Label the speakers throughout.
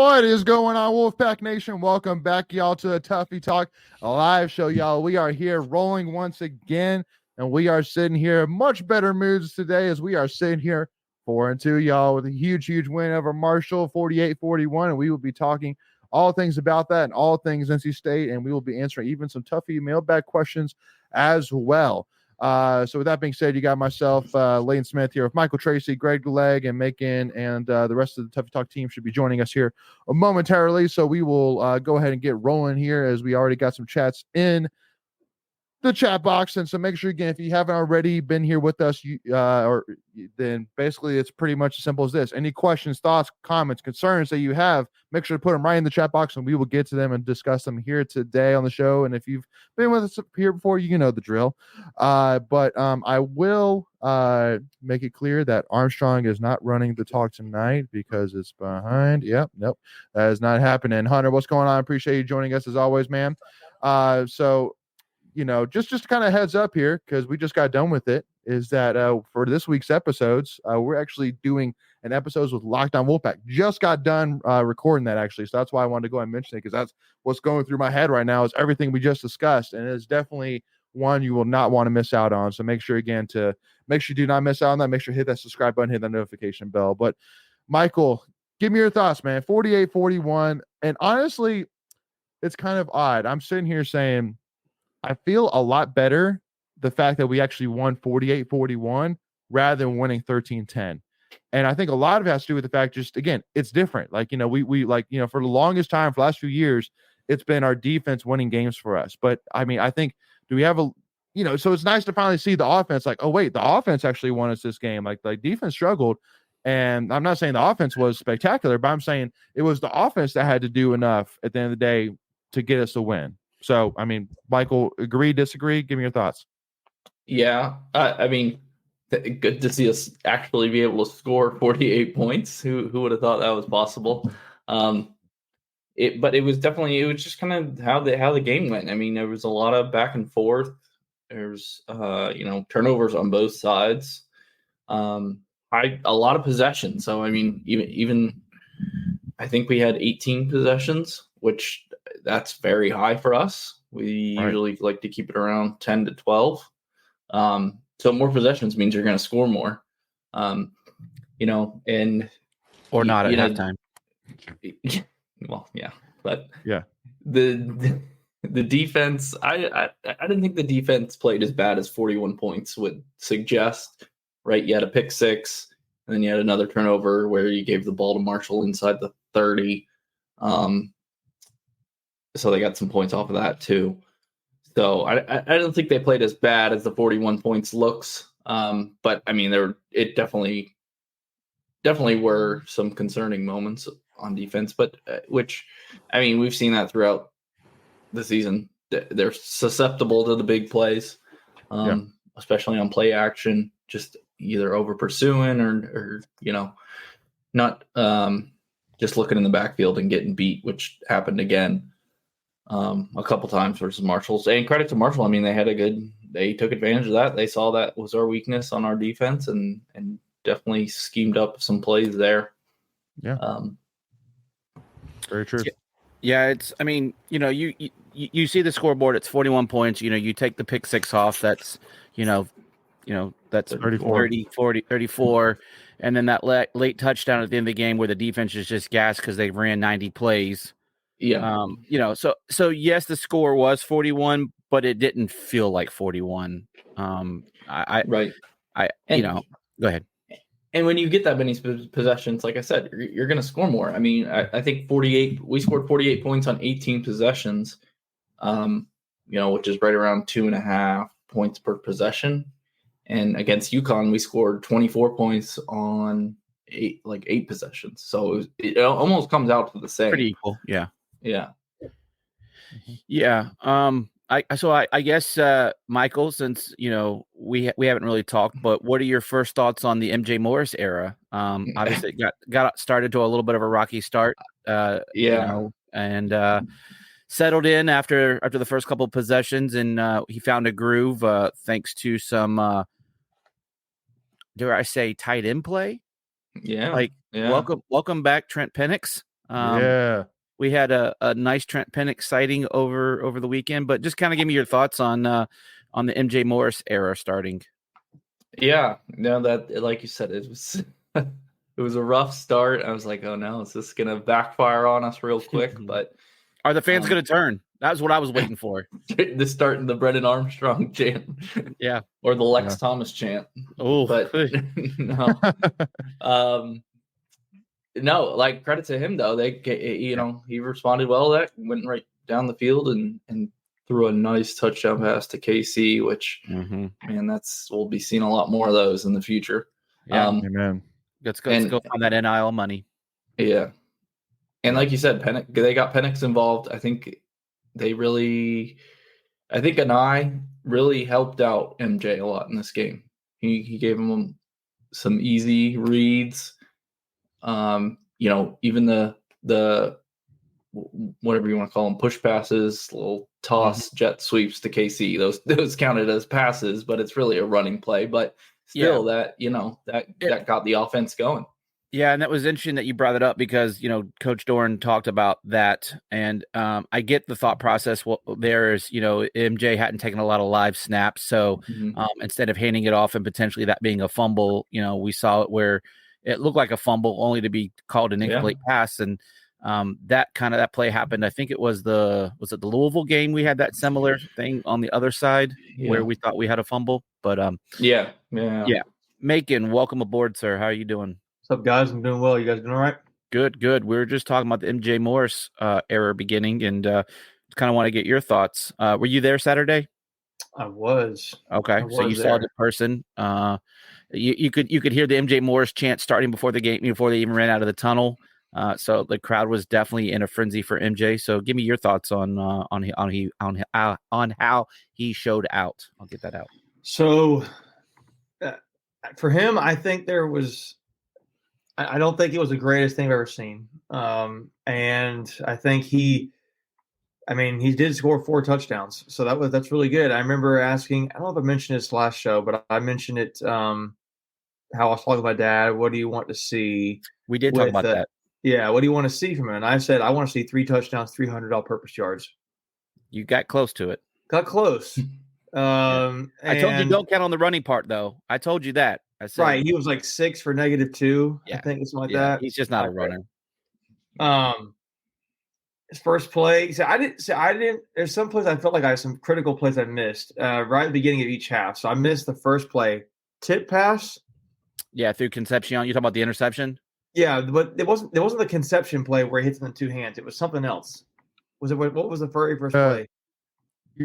Speaker 1: What is going on, Wolfpack Nation? Welcome back, y'all, to the Tuffy Talk, a live show, y'all. We are here rolling once again, and we are sitting here much better moods today as we are sitting here 4-2, y'all, with a huge win over Marshall, 48-41, and we will be talking all things about that and all things NC State, and we will be answering even some Tuffy mailbag questions as well. So with that being said, you got myself, Layton Smith here with Michael Tracy, Greg Legg, and Macon, and the rest of the Tuffy Talk team should be joining us here momentarily. So we will go ahead and get rolling here as we already got some chats in the chat box. And so make sure, again, if you haven't already been here with us, then basically it's pretty much as simple as this. Any questions, thoughts, comments, concerns that you have, make sure to put them right in the chat box and we will get to them and discuss them here today on the show. And if you've been with us here before, you know the drill. But I will make it clear that Armstrong is not running the talk tonight because it's behind. Nope, that is not happening. Hunter, what's going on? I appreciate you joining us as always, man. So just kind of heads up here, because we just got done with it, is that for this week's episodes, we're actually doing an episodes with Locked On Wolfpack. Just got done recording that, actually. So that's why I wanted to go and mention it, because that's what's going through my head right now is everything we just discussed. And it's definitely one you will not want to miss out on. So make sure, again, to make sure you do not miss out on that. Make sure you hit that subscribe button, hit that notification bell. But Michael, give me your thoughts, man. 48-41. And honestly, it's kind of odd. I'm sitting here saying, I feel a lot better the fact that we actually won 48-41 rather than winning 13-10. And I think a lot of it has to do with the fact, just again, it's different. Like, we like, for the longest time, for the last few years, it's been our defense winning games for us. But I mean, I think, do we have so it's nice to finally see the offense like, oh, wait, the offense actually won us this game. Like defense struggled. And I'm not saying the offense was spectacular, but I'm saying it was the offense that had to do enough at the end of the day to get us a win. So, I mean, Michael, agree, disagree? Give me your thoughts.
Speaker 2: Yeah, I mean, good to see us actually be able to score 48 points. Who would have thought that was possible? But it was just kind of how the game went. I mean, there was a lot of back and forth. There's turnovers on both sides. A lot of possessions. So I mean, even I think we had 18 possessions, which that's very high for us. We usually like to keep it around 10 to 12. So more possessions means you're going to score more. Or not
Speaker 3: at halftime.
Speaker 2: Well, yeah, but
Speaker 1: yeah,
Speaker 2: the defense. I didn't think the defense played as bad as 41 points would suggest. Right, you had a pick six, and then you had another turnover where you gave the ball to Marshall inside the 30. So they got some points off of that too. So I don't think they played as bad as the 41 points looks. But I mean, it definitely were some concerning moments on defense. But which, I mean, we've seen that throughout the season. They're susceptible to the big plays, especially on play action. Just either over pursuing or not just looking in the backfield and getting beat, which happened again. A couple times versus Marshall. And credit to Marshall. I mean, they took advantage of that. They saw that was our weakness on our defense and definitely schemed up some plays there.
Speaker 1: Yeah. Very true.
Speaker 3: Yeah. I mean, you see the scoreboard, it's 41 points. You take the pick six off. That's, that's 34. And then that late touchdown at the end of the game where the defense is just gassed because they ran 90 plays.
Speaker 2: Yeah.
Speaker 3: So yes, the score was 41, but it didn't feel like 41. Go ahead.
Speaker 2: And when you get that many possessions, like I said, you're going to score more. I mean, I think 48, we scored 48 points on 18 possessions, which is right around 2.5 points per possession. And against UConn, we scored 24 points on eight possessions. So it almost comes out to the same.
Speaker 3: Pretty equal. Yeah.
Speaker 2: Yeah.
Speaker 3: Yeah. I guess Michael, since we haven't really talked, but what are your first thoughts on the MJ Morris era? Obviously got started to a little bit of a rocky start. And settled in after the first couple of possessions, and he found a groove thanks to some dare I say tight end play.
Speaker 2: Yeah.
Speaker 3: Welcome back Trent Penix.
Speaker 1: Yeah.
Speaker 3: We had a nice Trent Pennick sighting over the weekend, but just kind of give me your thoughts on the MJ Morris era starting.
Speaker 2: Yeah, no, that like you said, it was it was a rough start. I was like, oh no, is this gonna backfire on us real quick? But
Speaker 3: are the fans gonna turn? That's what I was waiting for.
Speaker 2: The starting the Brendan Armstrong chant,
Speaker 3: yeah,
Speaker 2: or the Lex Thomas chant.
Speaker 3: Oh,
Speaker 2: but no, no, like credit to him though. He responded well. That went right down the field and threw a nice touchdown pass to KC, which man, we'll be seeing a lot more of those in the future.
Speaker 3: Yeah,
Speaker 1: amen.
Speaker 3: Let's go find that NIL money.
Speaker 2: Yeah, and like you said, they got Penix involved. I think Anai really helped out MJ a lot in this game. He gave him some easy reads. Even the whatever you want to call them, push passes, little toss jet sweeps to KC. Those counted as passes, but it's really a running play. But still, that got the offense going.
Speaker 3: Yeah, and that was interesting that you brought it up because Coach Doran talked about that, and I get the thought process. Well, there is MJ hadn't taken a lot of live snaps, so instead of handing it off and potentially that being a fumble, we saw it where it looked like a fumble only to be called an incomplete pass, and that play happened. I think it was the Louisville game. We had that similar thing on the other side where we thought we had a fumble, but
Speaker 2: yeah.
Speaker 3: Macon, welcome aboard, sir. How are you doing?
Speaker 4: What's up, guys? I'm doing well. You guys doing all right?
Speaker 3: Good. We were just talking about the MJ Morris era beginning, and kind of want to get your thoughts. Were you there Saturday?
Speaker 4: I was.
Speaker 3: Okay, so you saw it in person. You could hear the MJ Morris chant starting before the game, before they even ran out of the tunnel. So the crowd was definitely in a frenzy for MJ. So give me your thoughts on how he showed out. I'll get that out.
Speaker 4: So for him, I think I don't think it was the greatest thing I've ever seen. And I think he did score 4 touchdowns. So that's really good. I remember asking, I don't know if I mentioned this last show, but I mentioned it, how I was talking to my dad, what do you want to see?
Speaker 3: We did talk about that.
Speaker 4: Yeah. What do you want to see from him? And I said, I want to see 3 touchdowns, 300 all-purpose yards.
Speaker 3: You got close to it.
Speaker 4: Got close.
Speaker 3: I told you don't count on the running part, though. I told you that. I said,
Speaker 4: right. He was like 6 for -2. I think it's something like that.
Speaker 3: He's just not a runner.
Speaker 4: His first play. I didn't. There's some plays I felt like I had some critical plays I missed right at the beginning of each half. So I missed the first play, tip pass.
Speaker 3: Yeah, through Concepcion. You talking about the interception?
Speaker 4: Yeah, but it wasn't the Conception play where he hits him in 2 hands. It was something else. Was it? What was the very first play?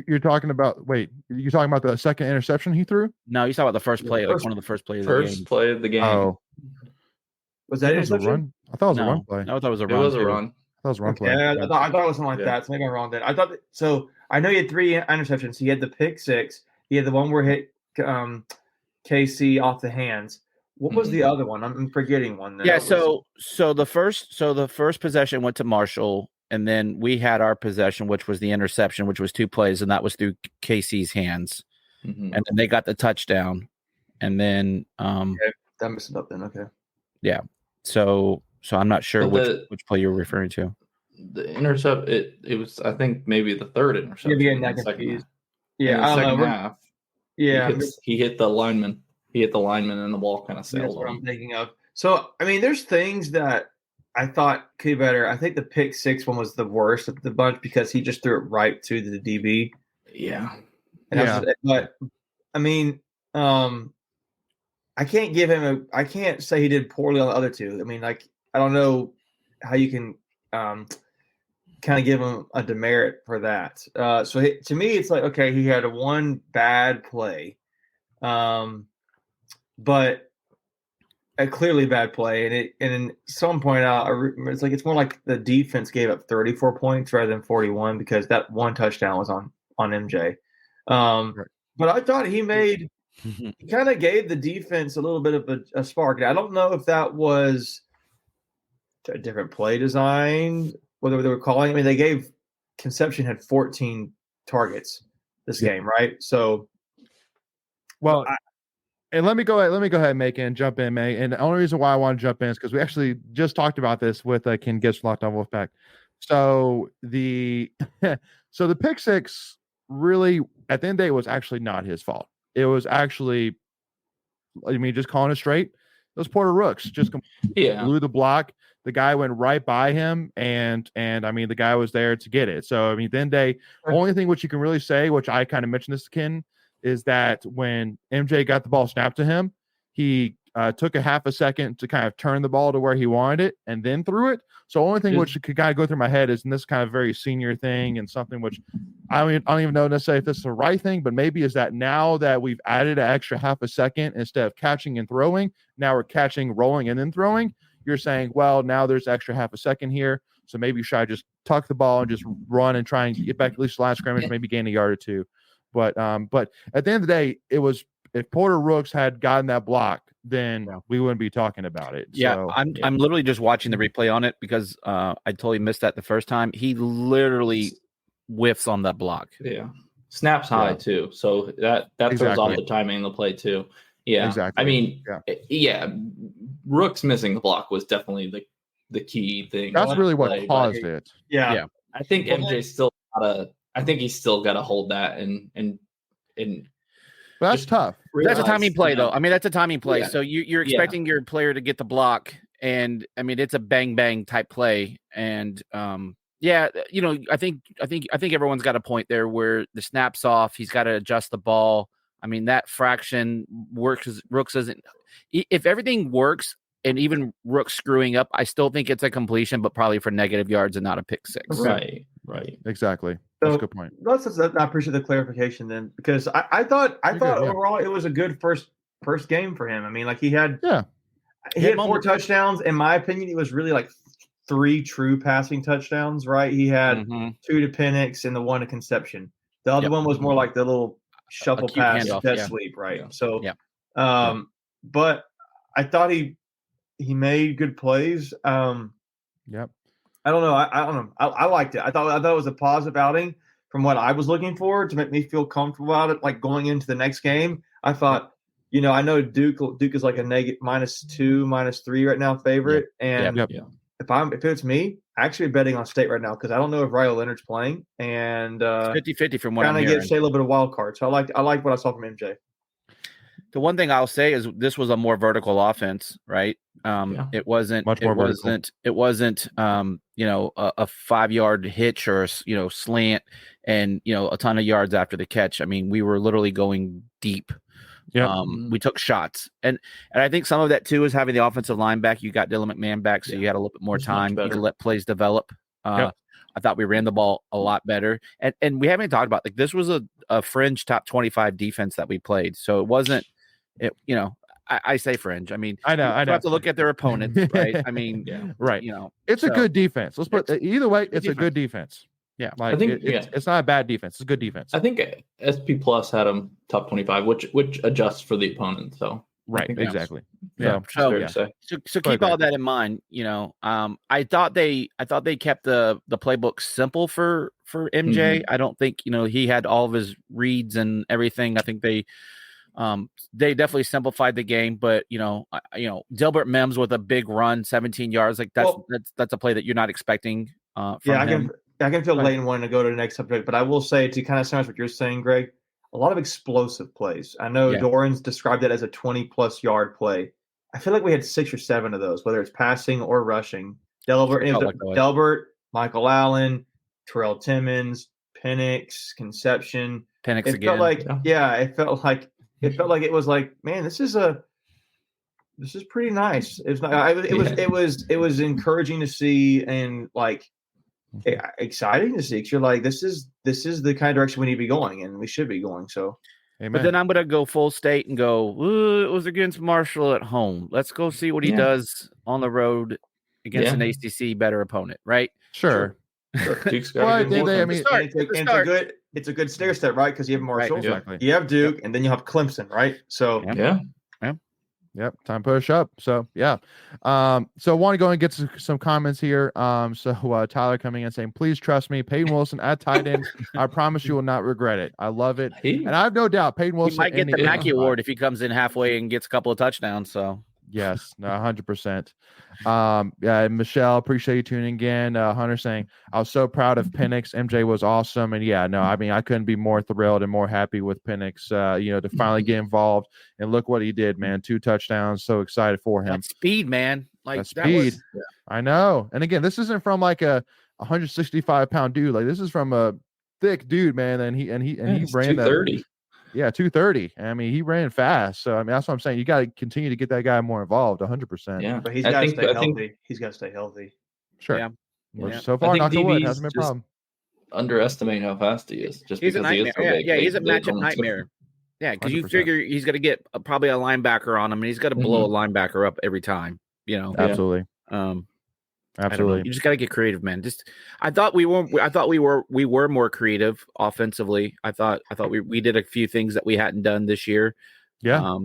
Speaker 1: You're talking about? Wait, you're talking about the second interception he threw?
Speaker 3: No, you talking about the first play, like one of the first plays.
Speaker 2: First play of the game.
Speaker 1: Oh,
Speaker 4: was that
Speaker 1: a run? I thought it was a run play.
Speaker 3: I thought it was a run.
Speaker 2: It was a run.
Speaker 1: That was a run play.
Speaker 4: I thought it was something like that. So maybe I'm wrong then. I thought so. I know he had 3 interceptions. He had the pick 6. He had the one where he hit KC off the hands. What was the other one? I'm forgetting one.
Speaker 3: Yeah. So the first possession went to Marshall, and then we had our possession, which was the interception, which was 2 plays, and that was through KC's hands, and then they got the touchdown, and then
Speaker 4: that messed it up then. Okay.
Speaker 3: Yeah. So I'm not sure which play you're referring to.
Speaker 2: The intercept, it was, I think, maybe the third interception.
Speaker 4: Yeah, in the second
Speaker 2: half.
Speaker 4: Yeah,
Speaker 2: he hit the lineman. He hit the lineman, and the ball kind of sailed.
Speaker 4: That's what I'm thinking of. So there's things that I thought could be better. I think the pick 6 one was the worst of the bunch because he just threw it right to the DB.
Speaker 2: Yeah.
Speaker 4: But I can't give him I can't say he did poorly on the other 2. I don't know how you can kind of give him a demerit for that. To me, it's like, okay, he had 1 bad play, but a clearly bad play. And someone pointed out, it's like, it's more like the defense gave up 34 points rather than 41 because that 1 touchdown was on MJ. Right. But I thought he kind of gave the defense a little bit of a spark. I don't know if that was a different play design, whether they were calling. They gave Conception had 14 targets this game, right? So,
Speaker 1: well, And let me go ahead, Make, and jump in, May. And the only reason why I want to jump in is because we actually just talked about this with Ken Gibbs from Locked On Wolfpack. So the so the pick six really at the end of the day was actually not his fault. It was actually, I mean, just calling it straight. Those Porter Rooks just blew the block. The guy went right by him, and I mean, the guy was there to get it. So I mean, then only thing which you can really say, which I kind of mentioned this to Ken, is that when MJ got the ball snapped to him, he took a half a second to kind of turn the ball to where he wanted it and then threw it. So only thing which could kind of go through my head is, and this kind of very senior thing and something which I don't even know necessarily if this is the right thing, but maybe is that now that we've added an extra half a second, instead of catching and throwing, now we're catching, rolling, and then throwing. You're saying, well, now there's extra half a second here. So maybe should I just tuck the ball and just run and try and get back at least the last scrimmage, maybe gain a yard or two. But at the end of the day, it was, if Porter Rooks had gotten that block, then we wouldn't be talking about it.
Speaker 3: Yeah,
Speaker 1: so,
Speaker 3: I'm literally just watching the replay on it because I totally missed that the first time. He literally whiffs on that block.
Speaker 2: Yeah, snaps high too, so that throws off the timing of the play too. Yeah, exactly. I mean, Rooks missing the block was definitely the key thing.
Speaker 1: That's really what caused it.
Speaker 4: Yeah,
Speaker 2: I think MJ still gotta. I think he's still got to hold that and.
Speaker 1: But that's tough.
Speaker 3: That's a timing play, though. I mean, that's a timing play. Yeah. So you're expecting your player to get the block, and I mean, it's a bang bang type play. And you know, I think everyone's got a point there where the snap's off. He's got to adjust the ball. I mean, that fraction works. Rooks doesn't. If everything works, and even Rooks screwing up, I still think it's a completion, but probably for negative yards and not a pick six.
Speaker 2: Right.
Speaker 1: Exactly. That's a good point.
Speaker 4: I appreciate the clarification then, because I thought overall it was a good first game for him. I mean, like he had 4 touchdowns. In my opinion, it was really like 3 true passing touchdowns, right? He had 2 to Penix and the 1 to Conception. The other one was more like the little shuffle pass, dead sweep, right? Yeah. So, but I thought he made good plays. I don't know. I don't know. I liked it. I thought it was a positive outing from what I was looking for to make me feel comfortable about it. Like going into the next game, I thought, you know, I know Duke is like a negative -2, -3 right now favorite, and if it's me, actually betting on State right now because I don't know if Riley Leonard's playing, and
Speaker 3: 50-50 from what I'm
Speaker 4: hearing.
Speaker 3: Kind
Speaker 4: of get a little bit of wild card. So I like what I saw from MJ.
Speaker 3: The one thing I'll say is this was a more vertical offense, right? It wasn't
Speaker 1: much more vertical.
Speaker 3: It wasn't you know, a 5-yard hitch or slant and a ton of yards after the catch. I mean, we were literally going deep. We took shots, and I think some of that too is having the offensive line back. You got Dylan McMahon back, so you had a little bit more time. You could let plays develop. I thought we ran the ball a lot better, and we haven't talked about, like, this was a fringe top 25 defense that we played, so it wasn't. I say fringe. I mean,
Speaker 1: I know.
Speaker 3: You have to look at their opponents, right? I mean,
Speaker 1: right. It's a good defense. Let's put either way. It's a good defense. Yeah, like I think it's not a bad defense. It's a good defense.
Speaker 2: I think SP Plus had them top 25, which adjusts for the opponent. So
Speaker 1: exactly.
Speaker 3: So keep all that in mind. I thought they kept the playbook simple for MJ. I don't think he had all of his reads and everything. I think they definitely simplified the game, but Dilbert Mims with a big run, 17 yards, like that's a play that you're not expecting. From him.
Speaker 4: I can feel Leighton wanting to go to the next subject, but I will say, to kind of summarize what you're saying, Greg, a lot of explosive plays. I know Doran's described it as a 20-plus yard play. I feel like we had 6 or 7 of those, whether it's passing or rushing. Delbert, Michael Allen, Terrell Timmons, Penix, Conception.
Speaker 3: Penix
Speaker 4: again. It felt like it was like, man, this is pretty nice. It was encouraging to see, and like exciting to see, because you're like, this is the kind of direction we need to be going, and we should be going. So,
Speaker 3: Amen. But then I'm gonna go full state and go, it was against Marshall at home. Let's go see what he does on the road against an ACC better opponent, right?
Speaker 1: Sure.
Speaker 2: Duke's got
Speaker 4: it's a good stair step, right? Because you have Marshall,
Speaker 1: exactly.
Speaker 4: You have Duke, and then you have Clemson, right? So
Speaker 1: Yep, time push up. So yeah, so I want to go and get some comments here. So Tyler coming in saying, "Please trust me, Peyton Wilson at tight end. I promise you will not regret it. I love it, and I have no doubt Peyton Wilson
Speaker 3: He might get the Mackey Award if he comes in halfway and gets a couple of touchdowns. So
Speaker 1: yes, no, 100%. Yeah, Michelle, appreciate you tuning in. Hunter saying, I was so proud of Penix. MJ was awesome, and yeah, no, I mean, I couldn't be more thrilled and more happy with Penix. To finally get involved and look what he did, man. 2 touchdowns. So excited for him.
Speaker 3: that speed, man. Like
Speaker 1: that speed. I know. And again, this isn't from like a 165-pound dude. Like this is from a thick dude, man. And he ran
Speaker 2: 230.
Speaker 1: Yeah, 230. I mean, he ran fast. So I mean, that's what I'm saying. You got to continue to get that guy more involved. 100%.
Speaker 2: Yeah,
Speaker 4: but he's got to stay healthy. He's got to stay healthy.
Speaker 1: Sure.
Speaker 3: Yeah.
Speaker 1: Which so far, knock on wood, hasn't been a problem.
Speaker 2: Underestimate how fast he is. Just
Speaker 3: he's
Speaker 2: because
Speaker 3: a
Speaker 2: he
Speaker 3: nightmare.
Speaker 2: is so big.
Speaker 3: Yeah, he's a matchup nightmare. Yeah, because you figure he's going to get probably a linebacker on him, and he's got to blow a linebacker up every time.
Speaker 1: Absolutely. Absolutely.
Speaker 3: You just got to get creative, man. I thought we were more creative offensively. I thought we did a few things that we hadn't done this year.
Speaker 1: Yeah.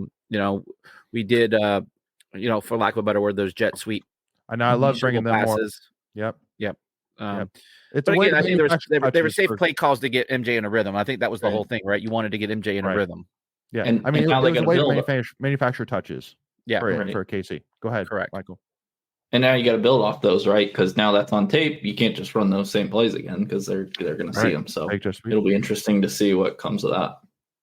Speaker 3: We did for lack of a better word, those jet sweep.
Speaker 1: I know. I love bringing them
Speaker 3: passes.
Speaker 1: More. Yep.
Speaker 3: It's but again, I think there were safe play calls to get MJ in a rhythm. I think that was the whole thing, right? You wanted to get MJ in a rhythm.
Speaker 1: Yeah. And I mean, it was a way to manufacture touches.
Speaker 3: Yeah.
Speaker 1: For Casey. Go ahead.
Speaker 3: Correct,
Speaker 1: Michael.
Speaker 2: And now you got to build off those, right? Because now that's on tape. You can't just run those same plays again because they're going to see them. So it'll be interesting to see what comes of that.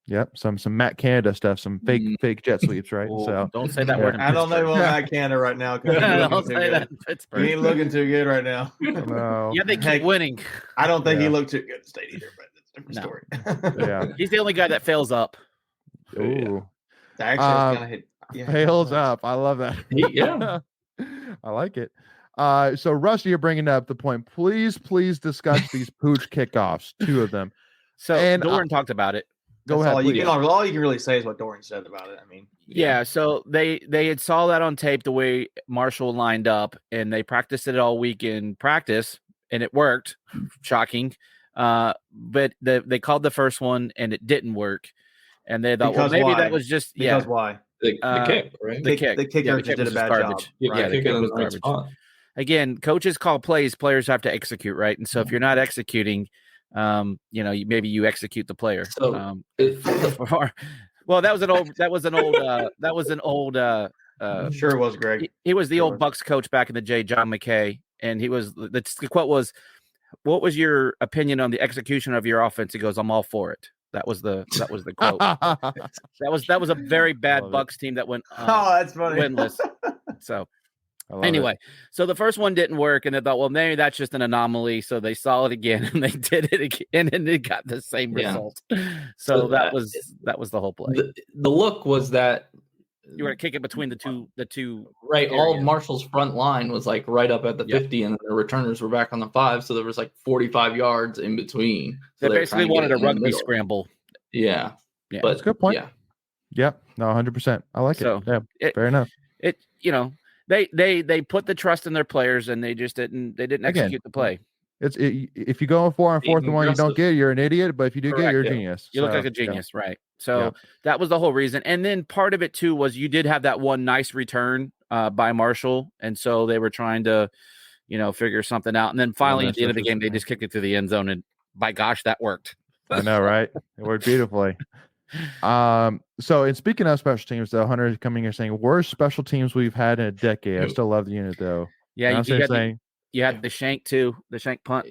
Speaker 1: Yep, some Matt Canada stuff, some fake jet sweeps, right? So
Speaker 3: don't say that word.
Speaker 4: I don't know about Matt Canada right now.
Speaker 3: Don't say that.
Speaker 4: He ain't looking too good right now.
Speaker 1: No.
Speaker 3: Yeah, they keep winning.
Speaker 4: I don't think he looked too good to state either, but it's a different story.
Speaker 1: Yeah,
Speaker 3: he's the only guy that fails up.
Speaker 1: Ooh,
Speaker 4: actually kind of hit. Yeah,
Speaker 1: fails up. I love that.
Speaker 2: Yeah,
Speaker 1: I like it. So Rusty, you're bringing up the point. Please discuss these pooch kickoffs, 2 of them.
Speaker 3: So and Doran talked about it.
Speaker 1: Go ahead.
Speaker 4: All you can really say is what Doran said about it. I mean,
Speaker 3: yeah. So they had saw that on tape the way Marshall lined up, and they practiced it all week in practice, and it worked. Shocking, but they called the first one and it didn't work, and they thought, well, maybe that was just
Speaker 4: because why
Speaker 2: the kick, right?
Speaker 4: The kicker just did a bad job.
Speaker 3: Yeah, the kicker was garbage. Again, coaches call plays, players have to execute, right? And so if you're not executing, maybe you execute the player.
Speaker 2: So,
Speaker 3: well, that was an old.
Speaker 4: Sure, it was Greg.
Speaker 3: He was the old Bucks coach back in the day, John McKay, and he was the quote was, "What was your opinion on the execution of your offense?" He goes, "I'm all for it." That was the quote. that was a very bad Bucks team that went
Speaker 4: that's funny,
Speaker 3: winless. So. Anyway, so the first one didn't work, and they thought, well, maybe that's just an anomaly. So they saw it again, and they did it again, and they got the same result. So that was the whole play.
Speaker 2: The look was that
Speaker 3: you were kicking between the two.
Speaker 2: Right, areas. All of Marshall's front line was like right up at the 50, and the returners were back on the 5, so there was like 45 yards in between. So
Speaker 3: they basically wanted a rugby scramble.
Speaker 2: Yeah,
Speaker 1: but that's a good point. Yeah, no, 100%. I like it. Yeah, fair enough.
Speaker 3: They put the trust in their players, and they just didn't execute the play.
Speaker 1: If you go 4 on 4th and 1, you don't get it, you're an idiot. But if you do get it, you're a genius.
Speaker 3: You look like a genius, right? So that was the whole reason. And then part of it too was you did have that one nice return by Marshall, and so they were trying to, figure something out. And then finally at the end of the game, they just kicked it to the end zone, and by gosh, that worked.
Speaker 1: I know, right? It worked beautifully. So in speaking of special teams, though, Hunter is coming here saying worst special teams we've had in a decade. I still love the unit though.
Speaker 3: Yeah, you had the shank too, the shank punt.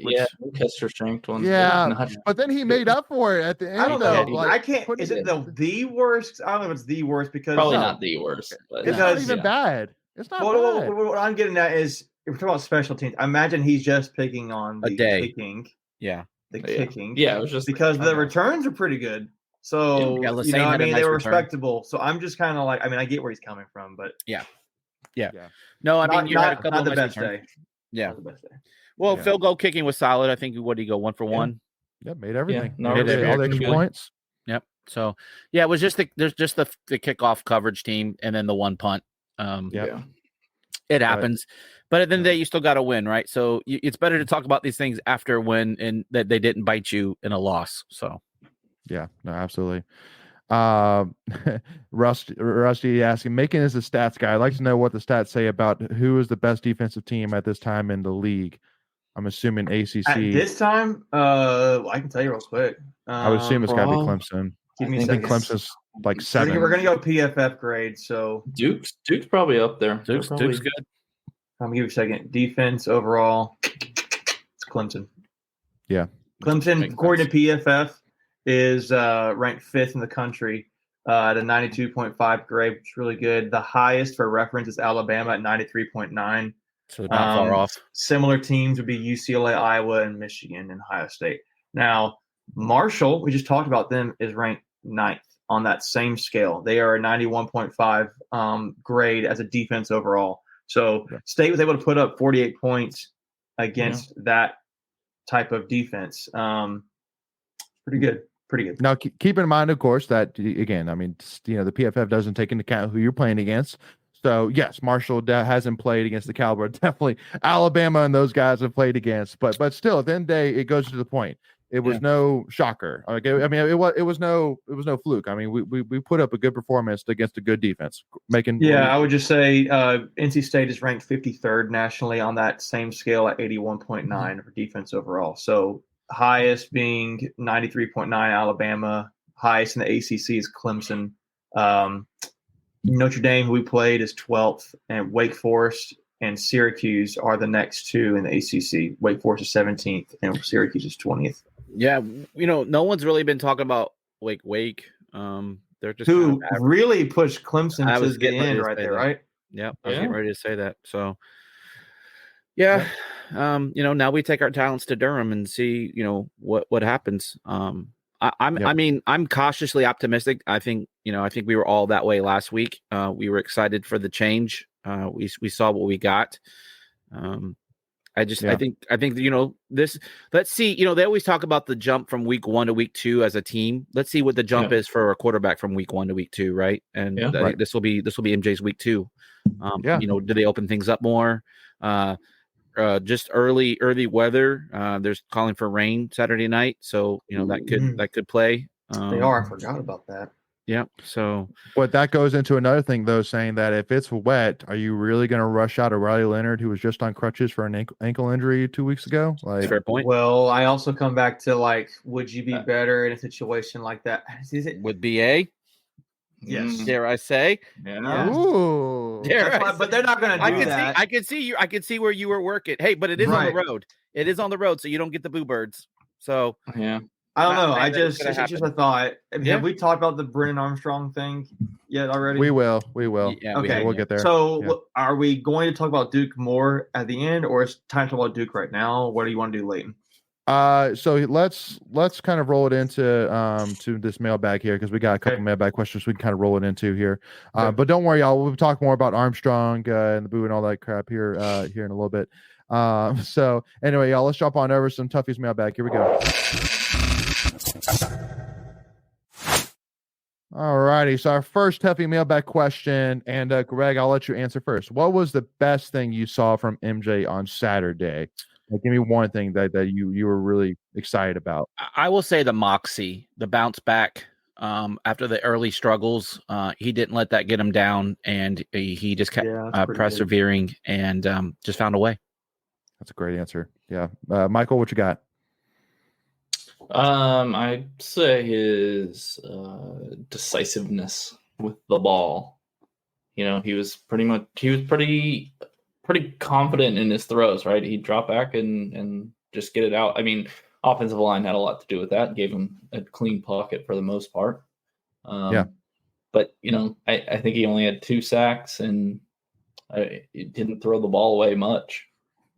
Speaker 2: Kester shanked one.
Speaker 1: Yeah, but then he made up for it at the end.
Speaker 4: I don't know. I can't. Is it the worst? I don't know if it's the worst because
Speaker 2: probably not the worst. But
Speaker 1: it's not even bad. It's not bad.
Speaker 4: What I'm getting at is if we're talking about special teams, I imagine he's just picking on the kicking.
Speaker 3: Yeah,
Speaker 4: the kicking.
Speaker 2: Yeah, it was just
Speaker 4: because the returns are pretty good. So they were respectable. So I'm just kind of like, I get where he's coming from, but
Speaker 3: yeah. No, you had a couple
Speaker 4: of the best day.
Speaker 3: Yeah, the best day. Well, field goal kicking was solid. I think what did he go 1 for 1?
Speaker 1: Yeah, made everything.
Speaker 2: Yeah,
Speaker 1: made all the extra points.
Speaker 3: Yep. So it was just the kickoff coverage team, and then the one punt. It happens, but at the end of the day, you still got to win, right? So it's better to talk about these things after win, and that they didn't bite you in a loss. So.
Speaker 1: Yeah, no, absolutely. Rusty asking, Macon is a stats guy. I'd like to know what the stats say about who is the best defensive team at this time in the league. I'm assuming ACC.
Speaker 4: At this time, I can tell you real quick.
Speaker 1: I would assume it's got to be
Speaker 2: well,
Speaker 1: Clemson.
Speaker 4: Give me
Speaker 1: I
Speaker 4: a
Speaker 1: think
Speaker 4: second.
Speaker 1: Clemson's like 7.
Speaker 4: We're gonna go PFF grade. So
Speaker 2: Duke's probably up there.
Speaker 3: Duke's good.
Speaker 4: I'm gonna give you a second. Defense overall, it's Clemson.
Speaker 1: Yeah.
Speaker 4: Clemson,
Speaker 3: Makes
Speaker 4: according to PFF, is ranked 5th in the country at a 92.5 grade, which is really good. The highest for reference is Alabama at 93.9.
Speaker 3: So not far off.
Speaker 4: Similar teams would be UCLA, Iowa, and Michigan, and Ohio State. Now, Marshall, we just talked about them, is ranked 9th on that same scale. They are a 91.5 grade as a defense overall. So State was able to put up 48 points against that type of defense. Pretty good.
Speaker 1: Now, keep in mind, of course, that, again, I mean, the PFF doesn't take into account who you're playing against. So, yes, Marshall hasn't played against the caliber. Definitely Alabama and those guys have played against. But still, at the end of the day, it goes to the point. It was no shocker. I mean, it was no fluke. I mean, we put up a good performance against a good defense.
Speaker 4: I would just say NC State is ranked 53rd nationally on that same scale at 81.9 for defense overall. So highest being 93.9 Alabama. Highest in the ACC is Clemson. Notre Dame, who we played, is 12th, and Wake Forest and Syracuse are the next two in the ACC. Wake Forest is 17th, and Syracuse is 20th.
Speaker 3: Yeah, no one's really been talking about Wake. They're just
Speaker 4: who really pushed Clemson to the end right there, right?
Speaker 3: Yeah, I was getting ready to say that. So, now we take our talents to Durham and see, what happens. I mean, I'm cautiously optimistic. I think we were all that way last week. We were excited for the change. We saw what we got. I think this. Let's see. They always talk about the jump from week 1 to week 2 as a team. Let's see what the jump is for a quarterback from week 1 to week 2, right? And I think this will be MJ's week 2. Do they open things up more? Just early weather. There's calling for rain Saturday night, so that could play.
Speaker 4: They are. I forgot about that.
Speaker 3: Yeah. So,
Speaker 1: but that goes into another thing, though, saying that if it's wet, are you really going to rush out a Riley Leonard who was just on crutches for an ankle injury 2 weeks ago? Like,
Speaker 3: fair point.
Speaker 4: Well, I also come back to would you be better in a situation like that?
Speaker 3: With BA?
Speaker 4: Yes.
Speaker 3: Dare I say?
Speaker 4: Yeah.
Speaker 1: Ooh.
Speaker 4: But they're not going to do that.
Speaker 3: I can see where you were working. Hey, but it is on the road. It is on the road, so you don't get the boo birds. So
Speaker 4: I don't know. It's just a thought. Have we talked about the Brennan Armstrong thing yet already?
Speaker 1: We will.
Speaker 3: Yeah,
Speaker 4: okay,
Speaker 1: we'll get there.
Speaker 4: So, are we going to talk about Duke more at the end, or is it time to talk about Duke right now? What do you want to do, Leighton?
Speaker 1: So let's kind of roll it into to this mailbag here, because we got a couple mailbag questions we can kind of roll it into here. But don't worry, y'all. We'll talk more about Armstrong and the boo and all that crap here in a little bit. So anyway, y'all, let's jump on over some Tuffy's mailbag. Here we go. All righty. So our first Tuffy mailbag question, and Greg, I'll let you answer first. What was the best thing you saw from MJ on Saturday? Give me one thing that you were really excited about.
Speaker 3: I will say the moxie, the bounce back after the early struggles. He didn't let that get him down, and he just kept persevering and just found a way.
Speaker 1: That's a great answer. Yeah. Michael, what you got?
Speaker 2: I'd say his decisiveness with the ball. He was pretty confident in his throws, right? He'd drop back and just get it out. I mean, offensive line had a lot to do with that. Gave him a clean pocket for the most part. But I think he only had 2 sacks, and he didn't throw the ball away much.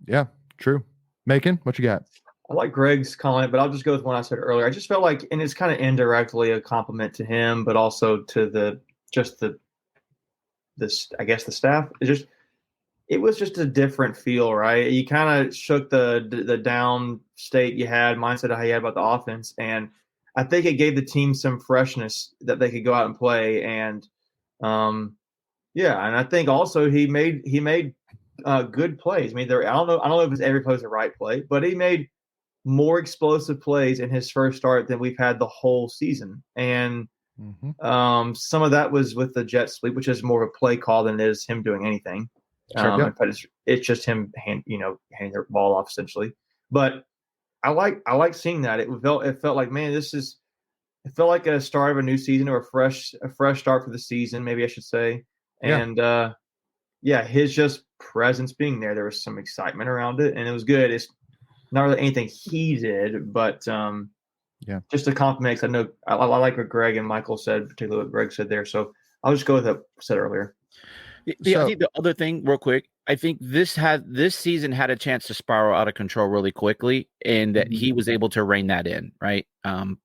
Speaker 1: Yeah, true. Macon, what you got?
Speaker 4: I like Greg's comment, but I'll just go with what I said earlier. I just felt like, and it's kind of indirectly a compliment to him, but also to the staff. It was just a different feel, right? You kind of shook the down state you had, mindset of how you had about the offense, and I think it gave the team some freshness that they could go out and play. And and I think also he made good plays. I mean, I don't know if it's every play was the right play, but he made more explosive plays in his first start than we've had the whole season. And Some of that was with the jet sweep, which is more of a play call than it is him doing anything.
Speaker 1: Sure,
Speaker 4: But it's just him handing the ball off essentially. But I like seeing that. It felt like, man, it felt like a start of a new season or a fresh start for the season, maybe I should say. And his just presence being there was some excitement around it, and it was good. It's not really anything he did, but just a compliment. 'Cause I know I like what Greg and Michael said, particularly what Greg said there. So I'll just go with what I said earlier.
Speaker 3: I think the other thing, real quick, I think this season had a chance to spiral out of control really quickly, and that he was able to rein that in, right?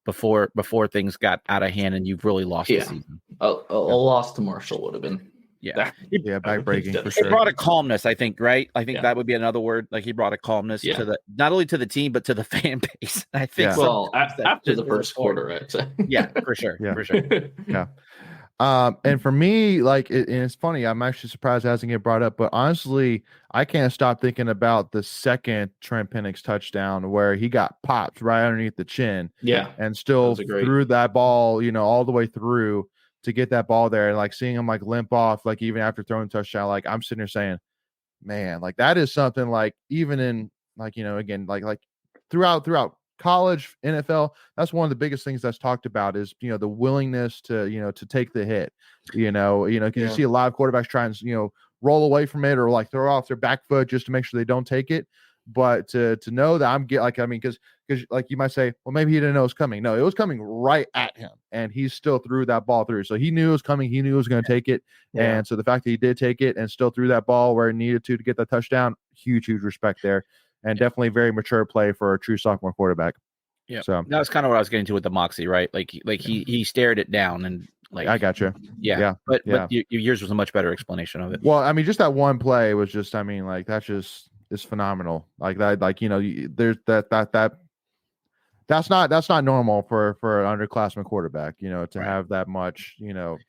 Speaker 3: Before things got out of hand, and you've really lost the season.
Speaker 2: A loss to Marshall would have been
Speaker 1: backbreaking for sure.
Speaker 3: It brought a calmness, I think, right? I think that would be another word. Like he brought a calmness to not only to the team but to the fan base. I think.
Speaker 2: Well, after the first quarter, I'd say.
Speaker 3: Yeah, for sure. For sure.
Speaker 1: Yeah. And for me, like, and it's funny, I'm actually surprised it hasn't get brought up, but honestly, I can't stop thinking about the second Trent Penix touchdown where he got popped right underneath the chin.
Speaker 2: Yeah.
Speaker 1: And still threw that ball, all the way through to get that ball there. And like seeing him like limp off, like even after throwing a touchdown, like I'm sitting there saying, man, like that is something like even in like, again, like throughout college, NFL, that's one of the biggest things that's talked about is, the willingness to, to take the hit, because you see a lot of quarterbacks try and, roll away from it or like throw off their back foot just to make sure they don't take it. But to know that because like you might say, well, maybe he didn't know it was coming. No, it was coming right at him and he still threw that ball through. So he knew it was coming. He knew he was going to take it. Yeah. And so the fact that he did take it and still threw that ball where it needed to get that touchdown, huge respect there. And definitely very mature play for a true sophomore quarterback.
Speaker 3: Yeah. So that was kind of what I was getting to with the moxie, right? Like he stared it down and like
Speaker 1: I got you.
Speaker 3: Yeah. But yours was a much better explanation of it.
Speaker 1: Well, I mean, just that one play was just, I mean, like that's just is phenomenal. Like that, like there's that's not normal for an underclassman quarterback, to have that much,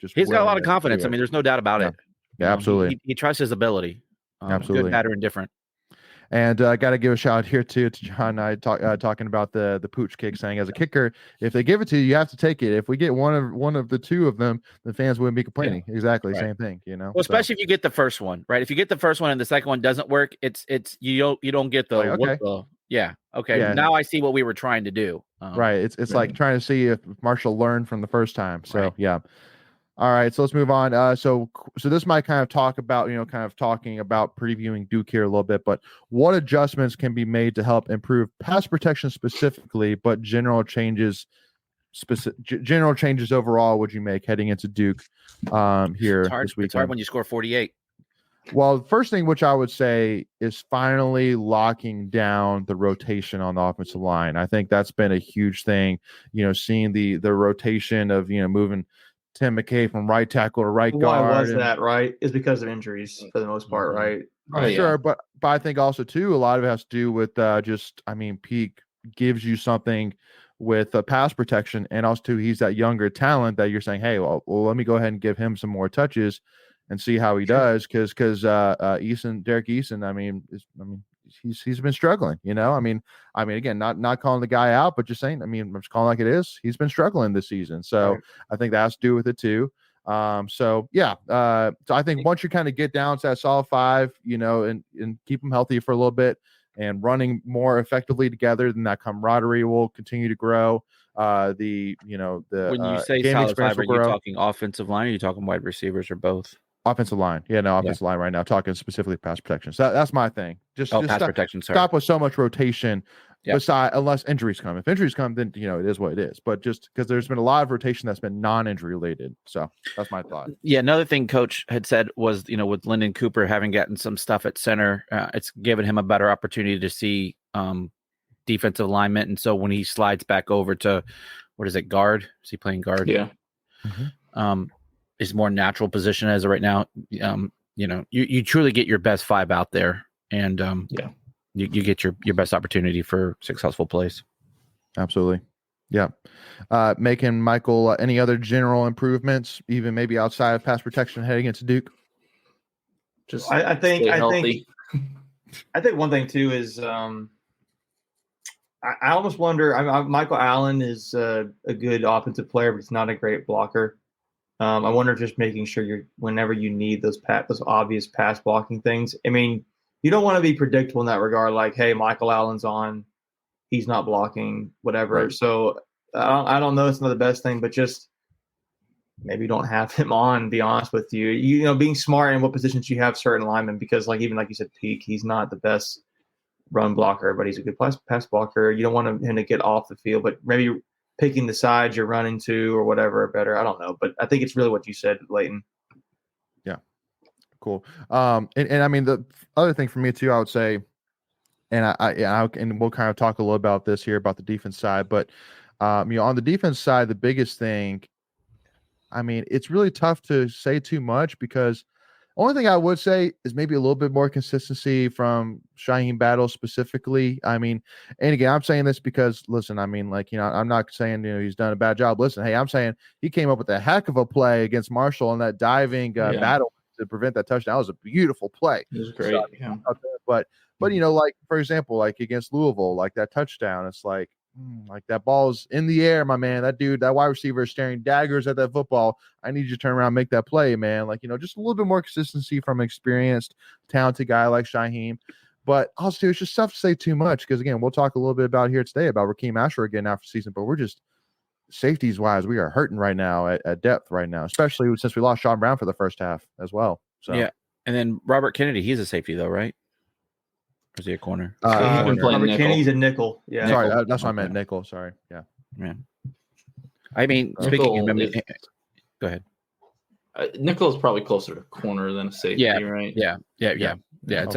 Speaker 1: just
Speaker 3: he's got a lot of confidence. I mean, there's no doubt about it.
Speaker 1: Yeah, absolutely.
Speaker 3: He trusts his ability.
Speaker 1: Absolutely.
Speaker 3: Good, bad, or indifferent.
Speaker 1: And I got to give a shout out here too to John and I talking about the pooch kick, saying as a kicker, if they give it to you, you have to take it. If we get one of the two of them, the fans wouldn't be complaining. Yeah. Exactly, right. Same thing. Well,
Speaker 3: especially if you get the first one, right? If you get the first one and the second one doesn't work, it's you don't get the Now I see what we were trying to do.
Speaker 1: Right. It's like trying to see if Marshall learned from the first time. So yeah. All right, so let's move on. So this might kind of talk about, talking about previewing Duke here a little bit, but what adjustments can be made to help improve pass protection specifically, but general changes overall would you make heading into Duke here this weekend?
Speaker 3: It's hard when you score 48.
Speaker 1: Well, the first thing which I would say is finally locking down the rotation on the offensive line. I think that's been a huge thing, seeing the rotation of, moving Tim McKay from right tackle to right guard.
Speaker 4: Why was that, right? Is because of injuries for the most part, right?
Speaker 1: Sure, yeah. But I think also too, a lot of it has to do with Peak gives you something with pass protection, and also too, he's that younger talent that you're saying, hey, well, let me go ahead and give him some more touches and see how he does, because Derek Eason, he's been struggling, I mean, again, not calling the guy out, but just saying, I'm just calling like it is. He's been struggling this season. So right. I think that has to do with it too. So I think once you kind of get down to that solid five, and keep them healthy for a little bit and running more effectively together, then that camaraderie will continue to grow. When
Speaker 3: you say solid five, are you talking offensive line, or are you talking wide receivers, or both?
Speaker 1: Offensive line. Offensive line right now, talking specifically pass protection. So that's my thing. Just
Speaker 3: pass protection. Sorry.
Speaker 1: Stop with so much rotation. Unless injuries come. If injuries come, then, it is what it is. But just because there's been a lot of rotation that's been non-injury related. So that's my thought.
Speaker 3: Yeah. Another thing Coach had said was, with Lyndon Cooper having gotten some stuff at center, it's given him a better opportunity to see defensive alignment. And so when he slides back over to, what is it, guard? Is he playing guard?
Speaker 2: Yeah.
Speaker 3: Mm-hmm. Is more natural position as of right now. You truly get your best five out there, and you get your best opportunity for successful plays.
Speaker 1: Absolutely. Yeah. Making Michael any other general improvements, even maybe outside of pass protection heading into Duke?
Speaker 2: Just
Speaker 4: I think one thing too is I almost wonder. Michael Allen is a good offensive player, but he's not a great blocker. I wonder if just making sure whenever you need those obvious pass blocking things. I mean, you don't want to be predictable in that regard. Like, hey, Michael Allen's on, he's not blocking, whatever.
Speaker 2: Right.
Speaker 4: So I don't know. It's not the best thing, but just maybe don't have him on. Be honest with you. You know, being smart in what positions you have certain linemen, because even like you said, Peak, he's not the best run blocker, but he's a good pass blocker. You don't want him to get off the field, but maybe picking the sides you're running to or whatever better. I don't know, but I think it's really what you said, Leighton.
Speaker 1: Yeah, cool. And I mean the other thing for me too, I would say, and and we'll kind of talk a little about this here about the defense side, but on the defense side, the biggest thing, I mean, it's really tough to say too much because only thing I would say is maybe a little bit more consistency from Shaheem Battle specifically. I mean, and again, I'm saying this because, listen, I mean, like, I'm not saying, he's done a bad job. Listen, hey, I'm saying he came up with a heck of a play against Marshall on that diving battle to prevent that touchdown. That was a beautiful play.
Speaker 2: It was great.
Speaker 1: So, but like, for example, like against Louisville, like that touchdown, it's like that ball's in the air, my man. That wide receiver is staring daggers at that football. I need you to turn around and make that play, man. Like, just a little bit more consistency from an experienced, talented guy like Shaheem. But also, it's just tough to say too much because, again, we'll talk a little bit about here today about Raheem Asher again after season, but we're just safeties-wise, we are hurting right now at depth right now, especially since we lost Sean Brown for the first half as well. So
Speaker 3: yeah, and then Robert Kennedy, he's a safety though, right? Or is he a corner?
Speaker 2: He's been playing
Speaker 4: Robert
Speaker 2: nickel.
Speaker 4: Kennedy's a nickel. Yeah.
Speaker 1: Sorry, that's what I meant. Nickel. Sorry. Yeah.
Speaker 3: I mean, speaking of, go ahead.
Speaker 2: Nickel is probably closer to corner than a safety, right? Yeah.
Speaker 3: It's